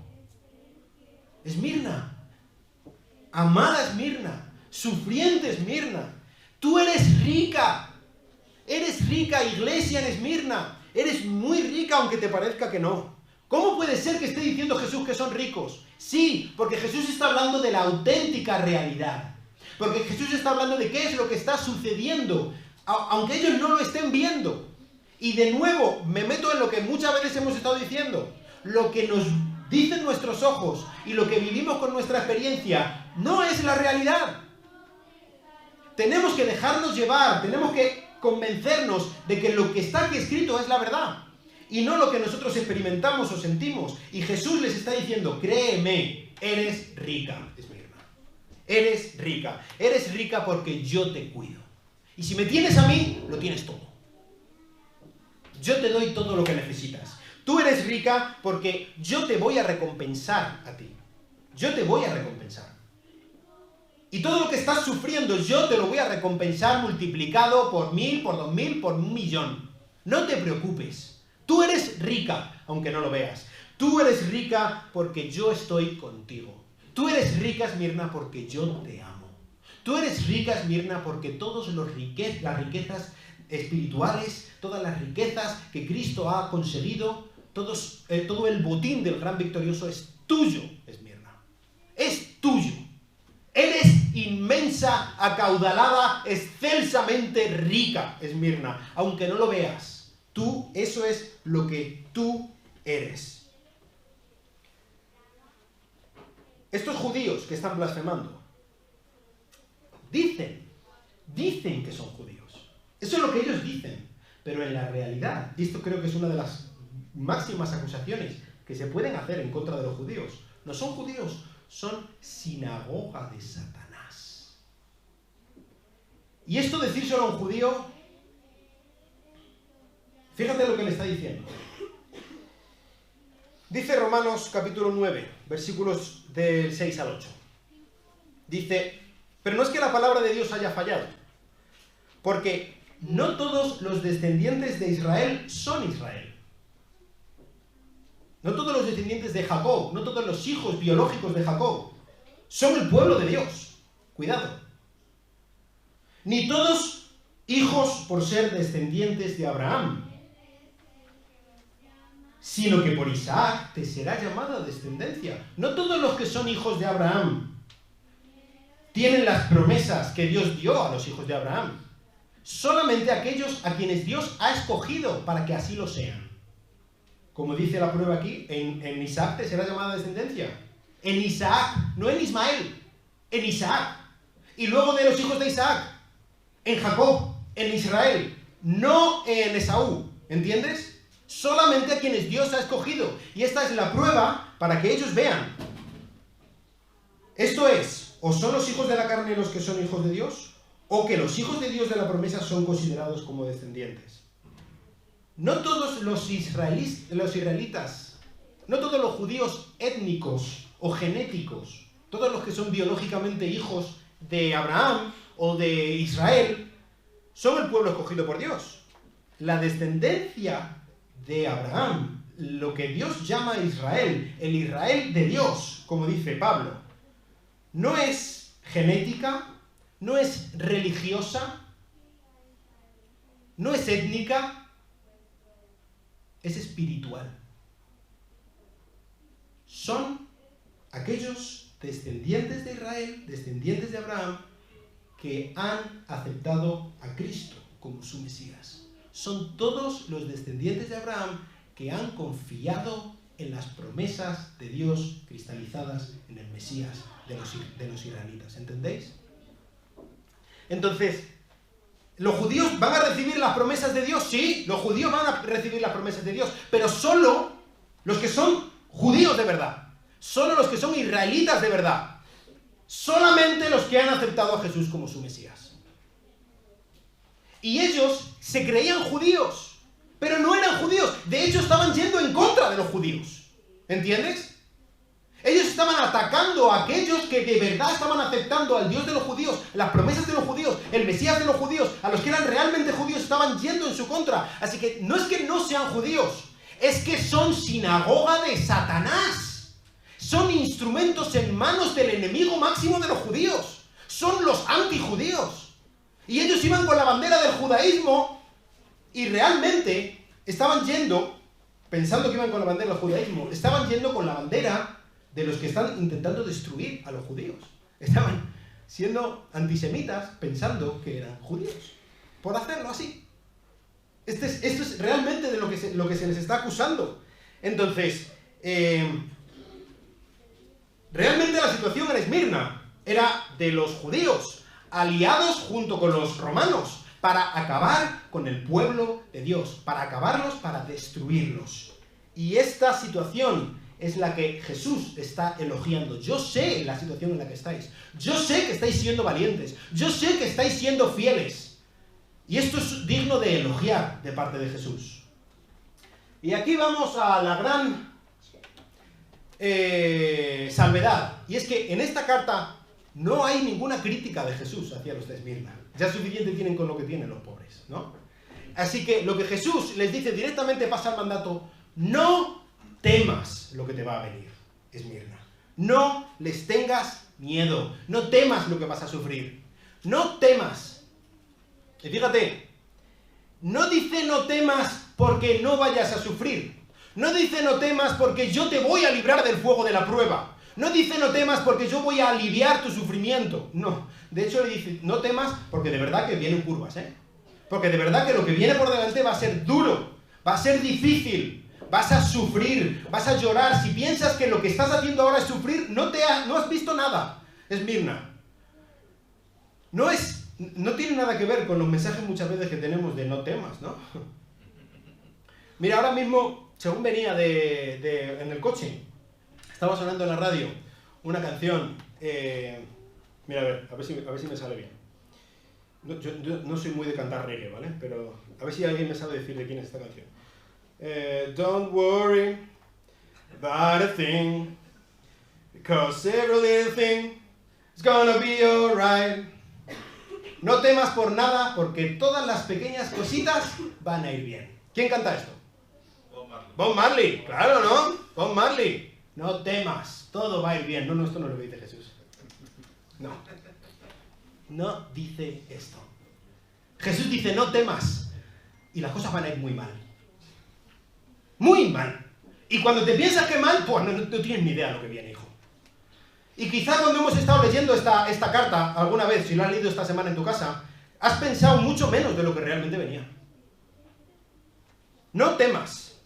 Esmirna, amada Esmirna, sufriente Esmirna, tú eres rica, iglesia en Esmirna, eres muy rica aunque te parezca que no. ¿Cómo puede ser que esté diciendo Jesús que son ricos? Sí, porque Jesús está hablando de la auténtica realidad, porque Jesús está hablando de qué es lo que está sucediendo, aunque ellos no lo estén viendo. Y de nuevo, me meto en lo que muchas veces hemos estado diciendo, lo que nos dicen nuestros ojos y lo que vivimos con nuestra experiencia no es la realidad. Tenemos que dejarnos llevar, tenemos que convencernos de que lo que está aquí escrito es la verdad y no lo que nosotros experimentamos o sentimos. Y Jesús les está diciendo: créeme, eres rica, Esmirna. Eres rica porque yo te cuido. Y si me tienes a mí, lo tienes todo. Yo te doy todo lo que necesitas. Tú eres rica porque yo te voy a recompensar a ti. Yo te voy a recompensar. Y todo lo que estás sufriendo, yo te lo voy a recompensar multiplicado por 1000, por 2000, por 1.000.000. No te preocupes. Tú eres rica, aunque no lo veas. Tú eres rica porque yo estoy contigo. Tú eres rica, Esmirna, porque yo te amo. Tú eres rica, Esmirna, porque todas las riquezas espirituales, todas las riquezas que Cristo ha conseguido, todo el botín del gran victorioso es tuyo, Esmirna. Es tuyo. Eres inmensa, acaudalada, excelsamente rica, Esmirna. Aunque no lo veas, eso es lo que tú eres. Estos judíos que están blasfemando, dicen que son judíos. Eso es lo que ellos dicen. Pero en la realidad, y esto creo que es una de las máximas acusaciones que se pueden hacer en contra de los judíos, no son judíos, son sinagoga de Satanás. Y esto decírselo a un judío, fíjate lo que le está diciendo. Dice Romanos capítulo 9, versículos del 6 al 8. Dice: pero no es que la palabra de Dios haya fallado, porque no todos los descendientes de Israel son Israel. no todos los descendientes de Jacob, no todos los hijos biológicos de Jacob son el pueblo de Dios. Cuidado. Ni todos hijos por ser descendientes de Abraham, sino que por Isaac te será llamada descendencia. No todos los que son hijos de Abraham tienen las promesas que Dios dio a los hijos de Abraham. Solamente aquellos a quienes Dios ha escogido para que así lo sean. Como dice la prueba aquí, en Isaac te será llamada descendencia. En Isaac, no en Ismael, en Isaac. Y luego de los hijos de Isaac, en Jacob, en Israel, no en Esaú. ¿Entiendes? Solamente a quienes Dios ha escogido. Y esta es la prueba para que ellos vean. Esto es, o son los hijos de la carne los que son hijos de Dios, o que los hijos de Dios de la promesa son considerados como descendientes. No todos los israelitas, no todos los judíos étnicos o genéticos, todos los que son biológicamente hijos de Abraham o de Israel, son el pueblo escogido por Dios. La descendencia de Abraham, lo que Dios llama Israel, el Israel de Dios, como dice Pablo, no es genética, no es religiosa, no es étnica, es espiritual. Son aquellos descendientes de Israel, descendientes de Abraham, que han aceptado a Cristo como su Mesías. Son todos los descendientes de Abraham que han confiado en las promesas de Dios cristalizadas en el Mesías de los israelitas. ¿Entendéis? Entonces, ¿los judíos van a recibir las promesas de Dios? Sí, los judíos van a recibir las promesas de Dios, pero solo los que son judíos de verdad, solo los que son israelitas de verdad, solamente los que han aceptado a Jesús como su Mesías. Y ellos se creían judíos, pero no eran judíos, de hecho estaban yendo en contra de los judíos, ¿entiendes? Ellos estaban atacando a aquellos que de verdad estaban aceptando al Dios de los judíos, las promesas de los judíos, el Mesías de los judíos, a los que eran realmente judíos estaban yendo en su contra. Así que no es que no sean judíos, es que son sinagoga de Satanás. Son instrumentos en manos del enemigo máximo de los judíos. Son los antijudíos. Y ellos iban con la bandera del judaísmo y realmente estaban yendo, pensando que iban con la bandera del judaísmo, estaban yendo con la bandera de los que están intentando destruir a los judíos. Estaban siendo antisemitas pensando que eran judíos, por hacerlo así. Esto es realmente de lo que se les está acusando. Entonces, realmente la situación en Esmirna era de los judíos, aliados junto con los romanos, para acabar con el pueblo de Dios, para acabarlos, para destruirlos. Y esta situación es la que Jesús está elogiando. Yo sé la situación en la que estáis. Yo sé que estáis siendo valientes. Yo sé que estáis siendo fieles. Y esto es digno de elogiar de parte de Jesús. Y aquí vamos a la gran salvedad. Y es que en esta carta no hay ninguna crítica de Jesús hacia los de Esmirna. Ya suficiente tienen con lo que tienen los pobres, ¿no? Así que lo que Jesús les dice directamente pasa al mandato: no temas lo que te va a venir, Esmirna. No les tengas miedo. No temas lo que vas a sufrir. No temas. Y fíjate, no dice no temas porque no vayas a sufrir. No dice no temas porque yo te voy a librar del fuego de la prueba. No dice no temas porque yo voy a aliviar tu sufrimiento. No. De hecho le dice no temas porque de verdad que vienen curvas, ¿eh? Porque de verdad que lo que viene por delante va a ser duro. Va a ser difícil. Vas a sufrir, vas a llorar. Si piensas que lo que estás haciendo ahora es sufrir, no has visto nada, Esmirna. No tiene nada que ver con los mensajes muchas veces que tenemos de no temas, ¿no? Mira, ahora mismo, según venía en el coche, estaba sonando en la radio una canción. Mira, a ver si me sale bien. Yo no soy muy de cantar reggae, ¿vale? Pero a ver si alguien me sabe decir de quién es esta canción. Don't worry about a thing, because every little thing is gonna be alright. No temas por nada, porque todas las pequeñas cositas van a ir bien. ¿Quién canta esto? Bob Bob Marley, claro, ¿no? Bob Marley. No temas, todo va a ir bien. No, esto no es lo que dice Jesús. No dice esto. Jesús dice, no temas. Y las cosas van a ir muy mal. Muy mal. Y cuando te piensas que mal, pues no tienes ni idea de lo que viene, hijo. Y quizá cuando hemos estado leyendo esta carta, alguna vez, si lo has leído esta semana en tu casa, has pensado mucho menos de lo que realmente venía. No temas.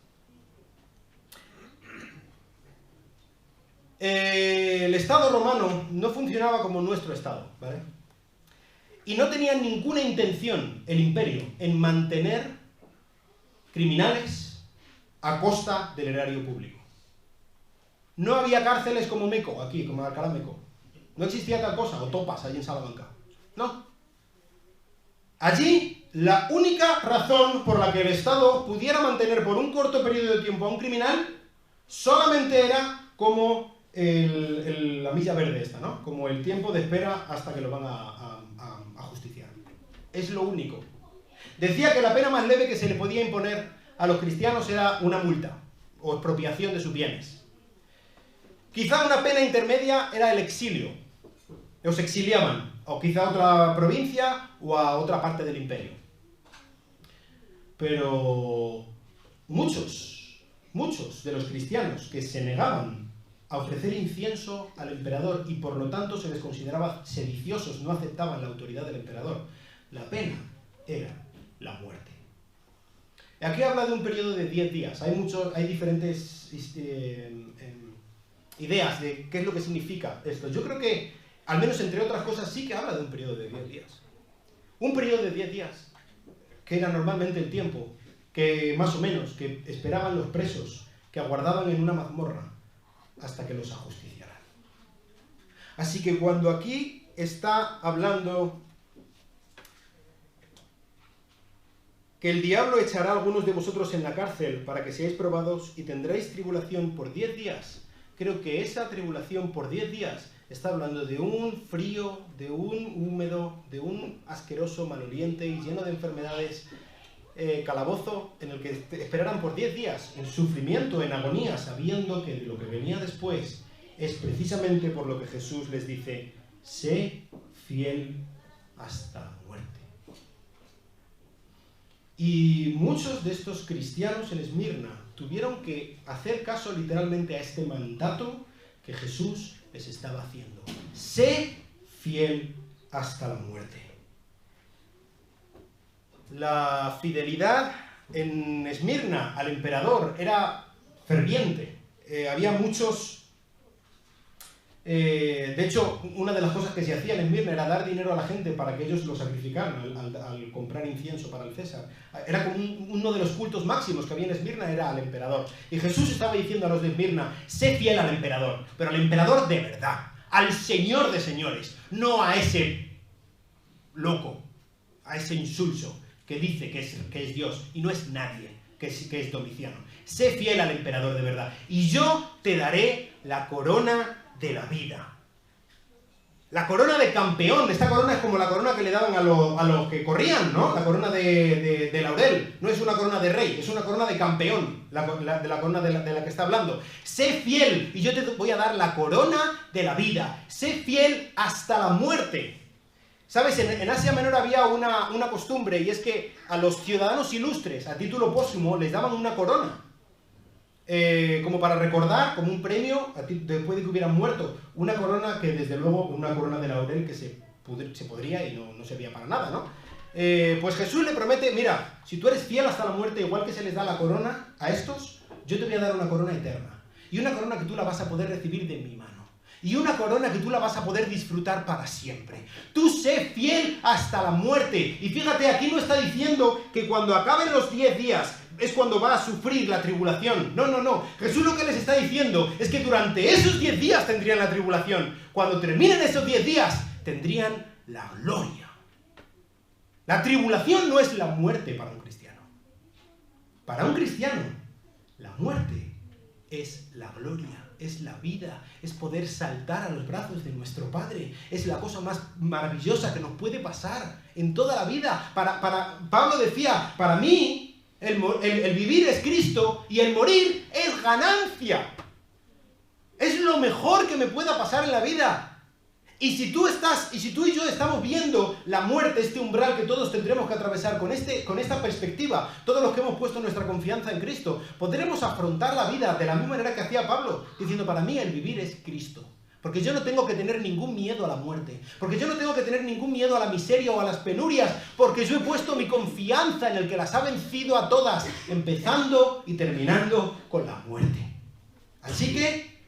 El Estado romano no funcionaba como nuestro Estado, ¿vale? Y no tenía ninguna intención, el imperio, en mantener criminales a costa del erario público. No había cárceles como Meco, aquí, como Alcalá Meco. No existía tal cosa, o topas allí en Salamanca. No. Allí, la única razón por la que el Estado pudiera mantener por un corto periodo de tiempo a un criminal solamente era como la milla verde esta, ¿no? Como el tiempo de espera hasta que lo van a justiciar. Es lo único. Decía que la pena más leve que se le podía imponer a los cristianos era una multa o expropiación de sus bienes. Quizá una pena intermedia era el exilio. Los exiliaban, o quizá a otra provincia o a otra parte del imperio. Pero muchos de los cristianos que se negaban a ofrecer incienso al emperador y por lo tanto se les consideraba sediciosos, no aceptaban la autoridad del emperador, la pena era la muerte. Aquí habla de un periodo de 10 días. Hay diferentes ideas de qué es lo que significa esto. Yo creo que, al menos entre otras cosas, sí que habla de un periodo de 10 días. Un periodo de 10 días, que era normalmente el tiempo que, más o menos, que esperaban los presos, que aguardaban en una mazmorra hasta que los ajusticiaran. Así que cuando aquí está hablando que el diablo echará a algunos de vosotros en la cárcel para que seáis probados y tendréis tribulación por 10 días, creo que esa tribulación por 10 días está hablando de un frío, de un húmedo, de un asqueroso, maloliente y lleno de enfermedades calabozo en el que esperarán por 10 días en sufrimiento, en agonía, sabiendo que lo que venía después es precisamente por lo que Jesús les dice: sé fiel hasta la muerte. Y muchos de estos cristianos en Esmirna tuvieron que hacer caso literalmente a este mandato que Jesús les estaba haciendo. Sé fiel hasta la muerte. La fidelidad en Esmirna al emperador era ferviente. Había muchos... de hecho, una de las cosas que se hacía en Esmirna era dar dinero a la gente para que ellos lo sacrificaran al comprar incienso para el César. Era como uno de los cultos máximos que había en Esmirna, era al emperador. Y Jesús estaba diciendo a los de Esmirna: sé fiel al emperador, pero al emperador de verdad, al Señor de señores, no a ese loco, a ese insulso que dice que es Dios y no es nadie, que es Domiciano. Sé fiel al emperador de verdad y yo te daré la corona de la vida. La corona de campeón. Esta corona es como la corona que le daban a los que corrían, ¿no? La corona de laurel. No es una corona de rey, es una corona de campeón, la corona de la que está hablando. Sé fiel y yo te voy a dar la corona de la vida. Sé fiel hasta la muerte. ¿Sabes? En Asia Menor había una costumbre, y es que a los ciudadanos ilustres, a título póstumo, les daban una corona. Como para recordar, como un premio, después de que hubieran muerto. Una corona que, desde luego, una corona de laurel que se podría y no servía para nada, ¿no? Pues Jesús le promete: mira, si tú eres fiel hasta la muerte, igual que se les da la corona a estos, yo te voy a dar una corona eterna. Y una corona que tú la vas a poder recibir de mi mano. Y una corona que tú la vas a poder disfrutar para siempre. Tú sé fiel hasta la muerte. Y fíjate, aquí no está diciendo que cuando acaben los 10 días es cuando va a sufrir la tribulación. No, no, no. Jesús lo que les está diciendo es que durante esos 10 días tendrían la tribulación. Cuando terminen esos 10 días, tendrían la gloria. La tribulación no es la muerte para un cristiano. Para un cristiano, la muerte es la gloria. Es la vida, es poder saltar a los brazos de nuestro Padre. Es la cosa más maravillosa que nos puede pasar en toda la vida. Pablo decía: para mí, El vivir es Cristo y el morir es ganancia. Es lo mejor que me pueda pasar en la vida. Y si tú y yo estamos viendo la muerte, este umbral que todos tendremos que atravesar con esta perspectiva, todos los que hemos puesto nuestra confianza en Cristo, podremos afrontar la vida de la misma manera que hacía Pablo, diciendo, para mí el vivir es Cristo. Porque yo no tengo que tener ningún miedo a la muerte, porque yo no tengo que tener ningún miedo a la miseria o a las penurias, porque yo he puesto mi confianza en el que las ha vencido a todas, empezando y terminando con la muerte. Así que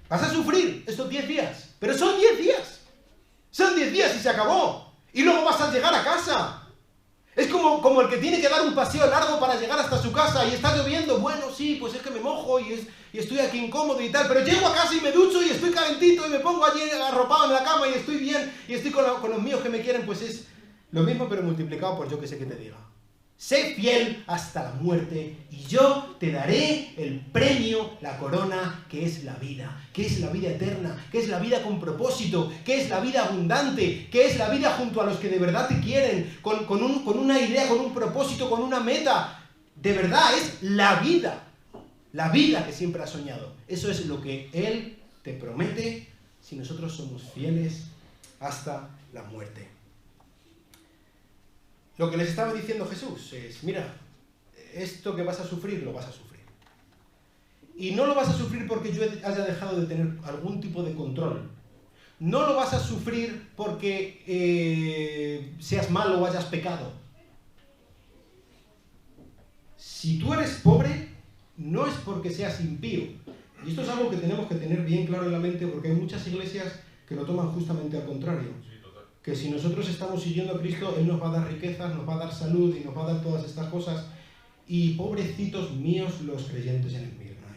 vas a sufrir estos 10 días, pero son 10 días. Son 10 días y se acabó. Y luego vas a llegar a casa. Es como el que tiene que dar un paseo largo para llegar hasta su casa y está lloviendo. Bueno, sí, pues es que me mojo y estoy aquí incómodo y tal, pero llego a casa y me ducho y estoy calentito y me pongo allí arropado en la cama y estoy bien y estoy con los míos que me quieren. Pues es lo mismo pero multiplicado por yo que sé que te diga. Sé fiel hasta la muerte y yo te daré el premio, la corona, que es la vida eterna, que es la vida con propósito, que es la vida abundante, que es la vida junto a los que de verdad te quieren, con una idea, con un propósito, con una meta. De verdad, es la vida que siempre has soñado. Eso es lo que Él te promete si nosotros somos fieles hasta la muerte. Lo que les estaba diciendo Jesús es, mira, esto que vas a sufrir, lo vas a sufrir. Y no lo vas a sufrir porque yo haya dejado de tener algún tipo de control. No lo vas a sufrir porque seas malo o hayas pecado. Si tú eres pobre, no es porque seas impío. Y esto es algo que tenemos que tener bien claro en la mente porque hay muchas iglesias que lo toman justamente al contrario. Que si nosotros estamos siguiendo a Cristo, Él nos va a dar riquezas, nos va a dar salud y nos va a dar todas estas cosas. Y pobrecitos míos los creyentes en Esmirna.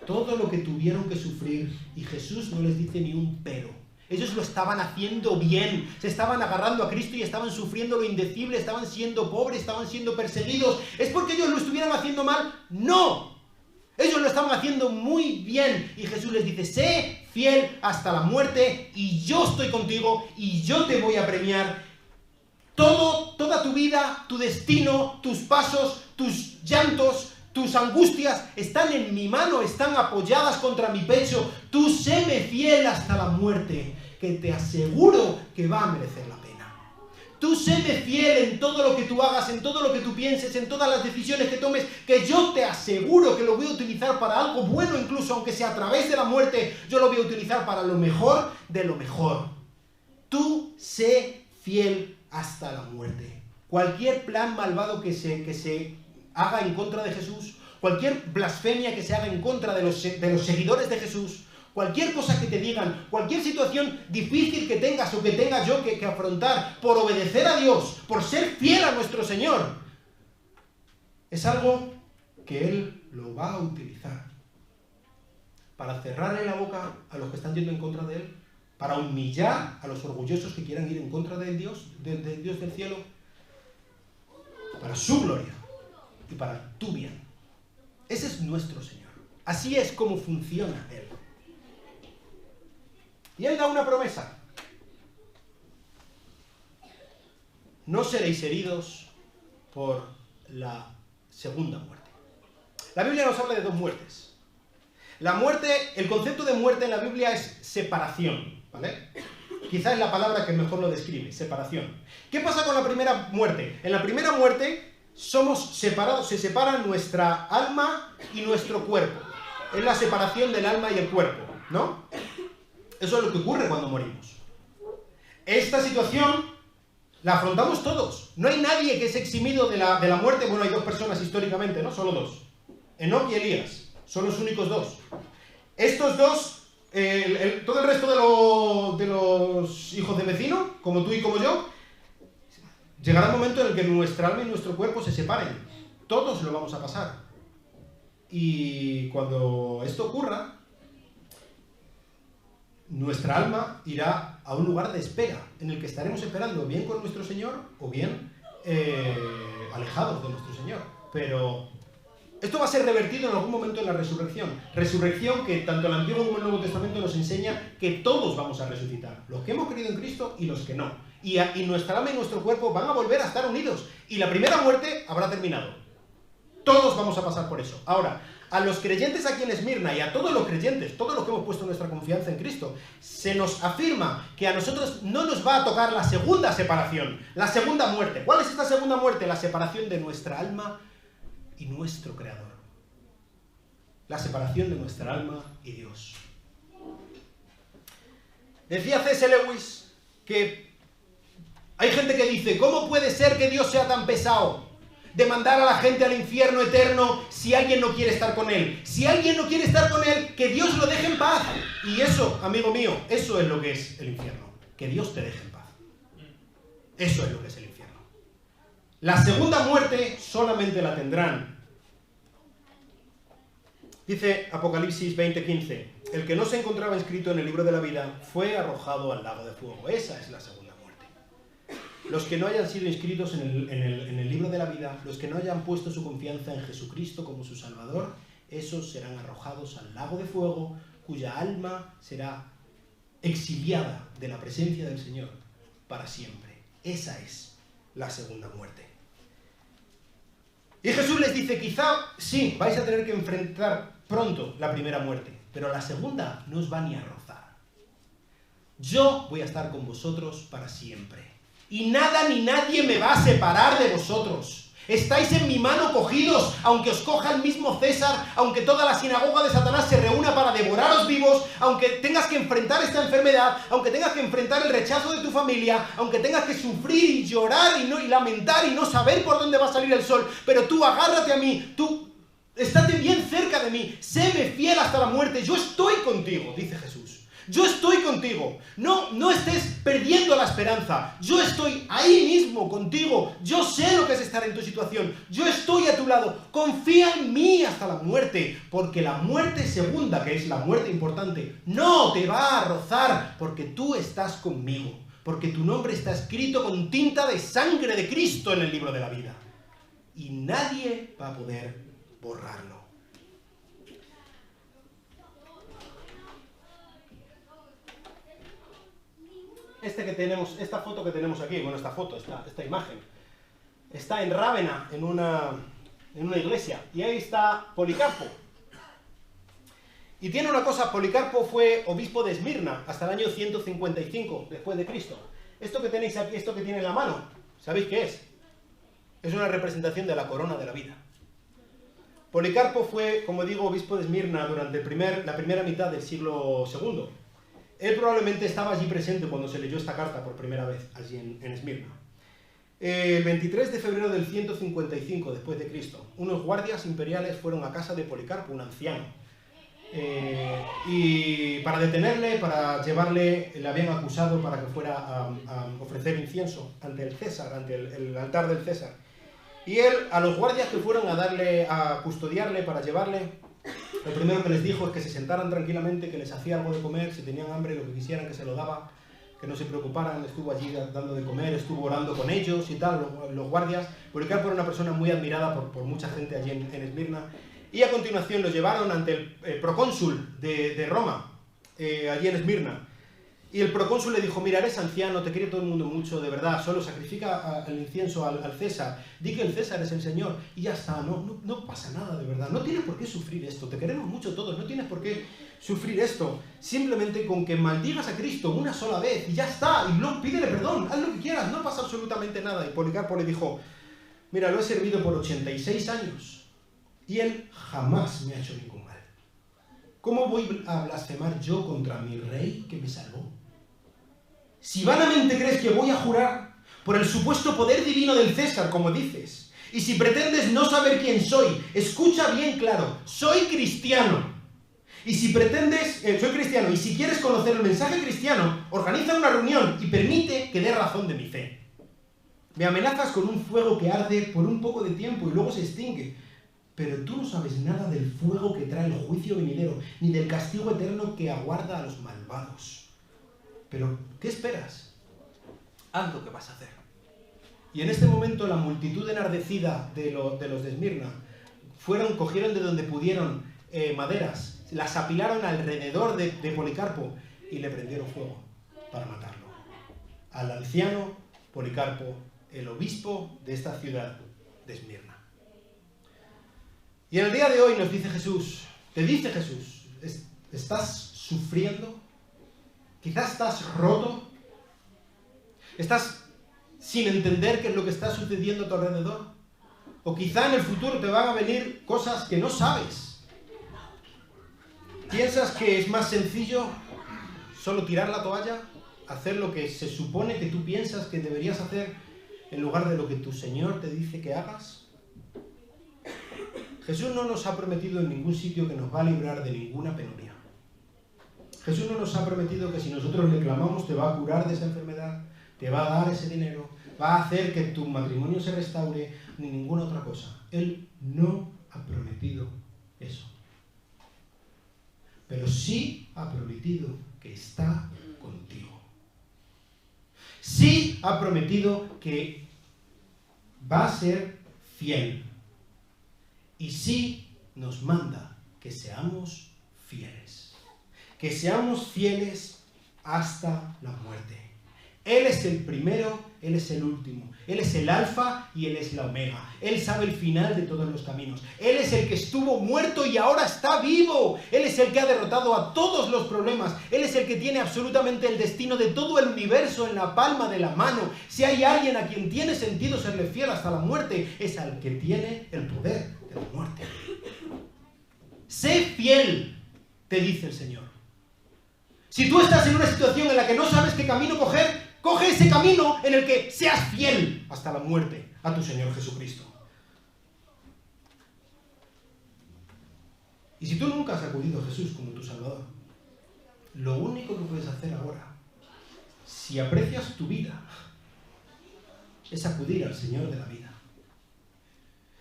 Todo lo que tuvieron que sufrir y Jesús no les dice ni un pero. Ellos lo estaban haciendo bien, se estaban agarrando a Cristo y estaban sufriendo lo indecible, estaban siendo pobres, estaban siendo perseguidos. ¿Es porque ellos lo estuvieran haciendo mal? ¡No! Ellos lo estaban haciendo muy bien y Jesús les dice, sé fiel hasta la muerte y yo estoy contigo y yo te voy a premiar. Toda tu vida, tu destino, tus pasos, tus llantos, tus angustias están en mi mano, están apoyadas contra mi pecho. Tú séme fiel hasta la muerte, que te aseguro que va a merecer la pena. Tú séme fiel en todo lo que tú hagas, en todo lo que tú pienses, en todas las decisiones que tomes, que yo te aseguro que lo voy a utilizar para algo bueno, incluso aunque sea a través de la muerte, yo lo voy a utilizar para lo mejor de lo mejor. Tú sé fiel hasta la muerte. Cualquier plan malvado que se haga en contra de Jesús, cualquier blasfemia que se haga en contra de los seguidores de Jesús, cualquier cosa que te digan, cualquier situación difícil que tengas o que tenga yo que afrontar por obedecer a Dios, por ser fiel a nuestro Señor, es algo que Él lo va a utilizar para cerrarle la boca a los que están yendo en contra de Él, para humillar a los orgullosos que quieran ir en contra del Dios del cielo, para su gloria y para tu bien. Ese es nuestro Señor. Así es como funciona Él. Y Él da una promesa. No seréis heridos por la segunda muerte. La Biblia nos habla de 2 muertes. La muerte, el concepto de muerte en la Biblia es separación, ¿vale? Quizá es la palabra que mejor lo describe, separación. ¿Qué pasa con la primera muerte? En la primera muerte somos separados, se separa nuestra alma y nuestro cuerpo. Es la separación del alma y el cuerpo, ¿no? Eso es lo que ocurre cuando morimos. Esta situación la afrontamos todos. No hay nadie que es eximido de la muerte. Bueno, hay 2 personas históricamente, ¿no? Solo 2. Enoc y Elías. Son los únicos 2. Estos 2, todo el resto de los hijos de vecino, como tú y como yo, llegará un momento en el que nuestra alma y nuestro cuerpo se separen. Todos lo vamos a pasar. Y cuando esto ocurra, nuestra alma irá a un lugar de espera, en el que estaremos esperando bien con nuestro Señor o bien alejados de nuestro Señor. Pero esto va a ser revertido en algún momento en la resurrección. Resurrección que tanto el Antiguo como el Nuevo Testamento nos enseña que todos vamos a resucitar. Los que hemos creído en Cristo y los que no. y nuestra alma y nuestro cuerpo van a volver a estar unidos. Y la primera muerte habrá terminado. Todos vamos a pasar por eso. Ahora, a los creyentes aquí en Esmirna y a todos los creyentes, todos los que hemos puesto nuestra confianza en Cristo, se nos afirma que a nosotros no nos va a tocar la segunda separación, la segunda muerte. ¿Cuál es esta segunda muerte? La separación de nuestra alma y nuestro Creador. La separación de nuestra alma y Dios. Decía C.S. Lewis que hay gente que dice, ¿cómo puede ser que Dios sea tan pesado de mandar a la gente al infierno eterno si alguien no quiere estar con él? Si alguien no quiere estar con él, que Dios lo deje en paz. Y eso, amigo mío, eso es lo que es el infierno. Que Dios te deje en paz. Eso es lo que es el infierno. La segunda muerte solamente la tendrán. Dice Apocalipsis 20:15, el que no se encontraba inscrito en el libro de la vida fue arrojado al lago de fuego. Esa es la segunda muerte. Los que no hayan sido inscritos en el libro de la vida, los que no hayan puesto su confianza en Jesucristo como su Salvador, esos serán arrojados al lago de fuego, cuya alma será exiliada de la presencia del Señor para siempre. Esa es la segunda muerte. Y Jesús les dice, quizá sí, vais a tener que enfrentar pronto la primera muerte, pero la segunda no os va ni a rozar. Yo voy a estar con vosotros para siempre. Y nada ni nadie me va a separar de vosotros. Estáis en mi mano cogidos, aunque os coja el mismo César, aunque toda la sinagoga de Satanás se reúna para devoraros vivos, aunque tengas que enfrentar esta enfermedad, aunque tengas que enfrentar el rechazo de tu familia, aunque tengas que sufrir y llorar y lamentar y no saber por dónde va a salir el sol, pero tú agárrate a mí, tú estate bien cerca de mí, séme fiel hasta la muerte, yo estoy contigo, dice Jesús. Yo estoy contigo, no estés perdiendo la esperanza, yo estoy ahí mismo contigo, yo sé lo que es estar en tu situación, yo estoy a tu lado, confía en mí hasta la muerte, porque la muerte segunda, que es la muerte importante, no te va a rozar, porque tú estás conmigo, porque tu nombre está escrito con tinta de sangre de Cristo en el libro de la vida, y nadie va a poder borrarlo. Esta foto que tenemos aquí, bueno, esta imagen, está en Rávena, en una iglesia, y ahí está Policarpo. Y tiene una cosa, Policarpo fue obispo de Esmirna hasta el año 155 después de Cristo. Esto que tenéis aquí, esto que tiene en la mano, ¿sabéis qué es? Es una representación de la corona de la vida. Policarpo fue, como digo, obispo de Esmirna durante la primera mitad del siglo II. Él probablemente estaba allí presente cuando se leyó esta carta por primera vez, allí en Esmirna. El 23 de febrero del 155 después de Cristo, unos guardias imperiales fueron a casa de Policarpo, un anciano, y para detenerle, para llevarle, le habían acusado para que fuera a ofrecer incienso ante el César, ante el altar del César. Y él, a los guardias que fueron a custodiarle, para llevarle, lo primero que les dijo es que se sentaran tranquilamente, que les hacía algo de comer, si tenían hambre, lo que quisieran, que se lo daba, que no se preocuparan. Estuvo allí dando de comer, estuvo orando con ellos y tal, los guardias. Policarpo era una persona muy admirada por mucha gente allí en Esmirna. Y a continuación los llevaron ante el procónsul de Roma, allí en Esmirna. Y el procónsul le dijo, mira, eres anciano, te quiere todo el mundo mucho, de verdad, solo sacrifica el incienso al César, di que el César es el Señor, y ya está, no pasa nada, de verdad, no tienes por qué sufrir esto, te queremos mucho todos, no tienes por qué sufrir esto, simplemente con que maldigas a Cristo una sola vez, y ya está, y no, pídele perdón, haz lo que quieras, no pasa absolutamente nada. Y Policarpo le dijo, mira, lo he servido por 86 años, y él jamás me ha hecho ningún mal. ¿Cómo voy a blasfemar yo contra mi rey que me salvó? Si vanamente crees que voy a jurar por el supuesto poder divino del César, como dices, y si pretendes no saber quién soy, escucha bien claro, soy cristiano. Y si pretendes, soy cristiano, y si quieres conocer el mensaje cristiano, organiza una reunión y permite que dé razón de mi fe. Me amenazas con un fuego que arde por un poco de tiempo y luego se extingue, pero tú no sabes nada del fuego que trae el juicio venidero, ni del castigo eterno que aguarda a los malvados. Pero, ¿qué esperas? Haz lo que vas a hacer. Y en este momento la multitud enardecida de los de Esmirna cogieron de donde pudieron maderas, las apilaron alrededor de Policarpo y le prendieron fuego para matarlo. al anciano Policarpo, el obispo de esta ciudad de Esmirna. Y en el día de hoy nos dice Jesús, te dice Jesús, ¿estás sufriendo? Quizás estás roto. ¿Estás sin entender qué es lo que está sucediendo a tu alrededor? O quizá en el futuro te van a venir cosas que no sabes. ¿Piensas que es más sencillo solo tirar la toalla? Hacer lo que se supone que tú piensas que deberías hacer en lugar de lo que tu Señor te dice que hagas. Jesús no nos ha prometido en ningún sitio que nos va a librar de ninguna penuria. Jesús no nos ha prometido que si nosotros le clamamos te va a curar de esa enfermedad, te va a dar ese dinero, va a hacer que tu matrimonio se restaure, ni ninguna otra cosa. Él no ha prometido eso. Pero sí ha prometido que está contigo. Sí ha prometido que va a ser fiel. Y sí nos manda que seamos fieles. Que seamos fieles hasta la muerte. Él es el primero, Él es el último. Él es el alfa y Él es la omega. Él sabe el final de todos los caminos. Él es el que estuvo muerto y ahora está vivo. Él es el que ha derrotado a todos los problemas. Él es el que tiene absolutamente el destino de todo el universo en la palma de la mano. Si hay alguien a quien tiene sentido serle fiel hasta la muerte, es al que tiene el poder de la muerte. Sé fiel, te dice el Señor. Si tú estás en una situación en la que no sabes qué camino coger, coge ese camino en el que seas fiel hasta la muerte a tu Señor Jesucristo. Y si tú nunca has acudido a Jesús como tu Salvador, lo único que puedes hacer ahora, si aprecias tu vida, es acudir al Señor de la vida.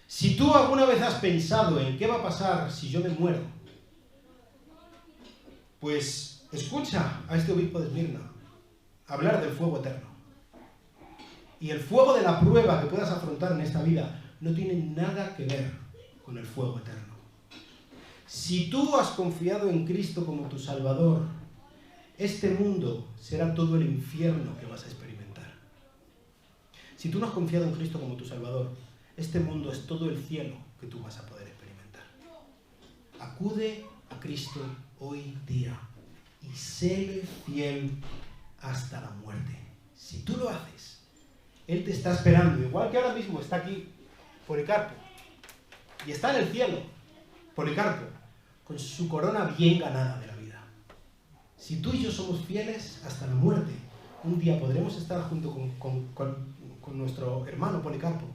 Si tú alguna vez has pensado en qué va a pasar si yo me muero, pues escucha a este obispo de Esmirna hablar del fuego eterno. Y el fuego de la prueba que puedas afrontar en esta vida no tiene nada que ver con el fuego eterno. Si tú has confiado en Cristo como tu Salvador, este mundo será todo el infierno que vas a experimentar. Si tú no has confiado en Cristo como tu Salvador, este mundo es todo el cielo que tú vas a poder experimentar. Acude a Cristo hoy día y séle fiel hasta la muerte. Si tú lo haces, Él te está esperando, igual que ahora mismo está aquí Policarpo, y está en el cielo, Policarpo, con su corona bien ganada de la vida. Si tú y yo somos fieles hasta la muerte, un día podremos estar junto con nuestro hermano Policarpo,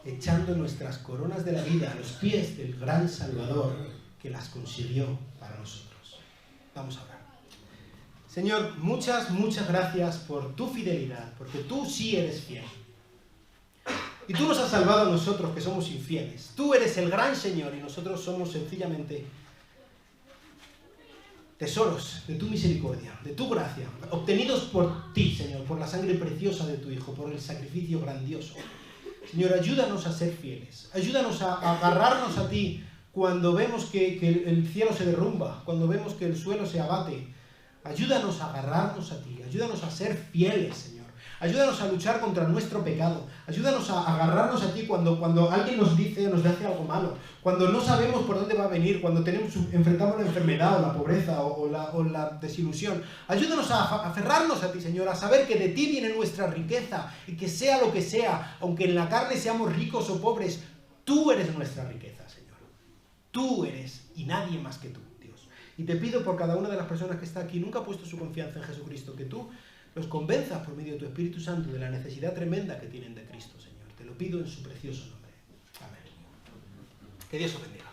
echando nuestras coronas de la vida a los pies del gran Salvador que las consiguió para nosotros. Vamos a orar. Señor, muchas gracias por tu fidelidad, porque tú sí eres fiel. Y tú nos has salvado a nosotros que somos infieles. Tú eres el gran Señor y nosotros somos sencillamente tesoros de tu misericordia, de tu gracia, obtenidos por ti, Señor, por la sangre preciosa de tu Hijo, por el sacrificio grandioso. Señor, ayúdanos a ser fieles, ayúdanos a agarrarnos a ti cuando vemos que el cielo se derrumba, cuando vemos que el suelo se abate. Ayúdanos a agarrarnos a ti, ayúdanos a ser fieles, Señor. Ayúdanos a luchar contra nuestro pecado. Ayúdanos a agarrarnos a ti cuando alguien nos hace algo malo. Cuando no sabemos por dónde va a venir, cuando enfrentamos la enfermedad o la pobreza o la desilusión. Ayúdanos a aferrarnos a ti, Señor, a saber que de ti viene nuestra riqueza y que sea lo que sea, aunque en la carne seamos ricos o pobres, tú eres nuestra riqueza, Señor. Tú eres y nadie más que tú. Y te pido por cada una de las personas que está aquí, nunca ha puesto su confianza en Jesucristo, que tú los convenzas por medio de tu Espíritu Santo de la necesidad tremenda que tienen de Cristo, Señor. Te lo pido en su precioso nombre. Amén. Que Dios os bendiga.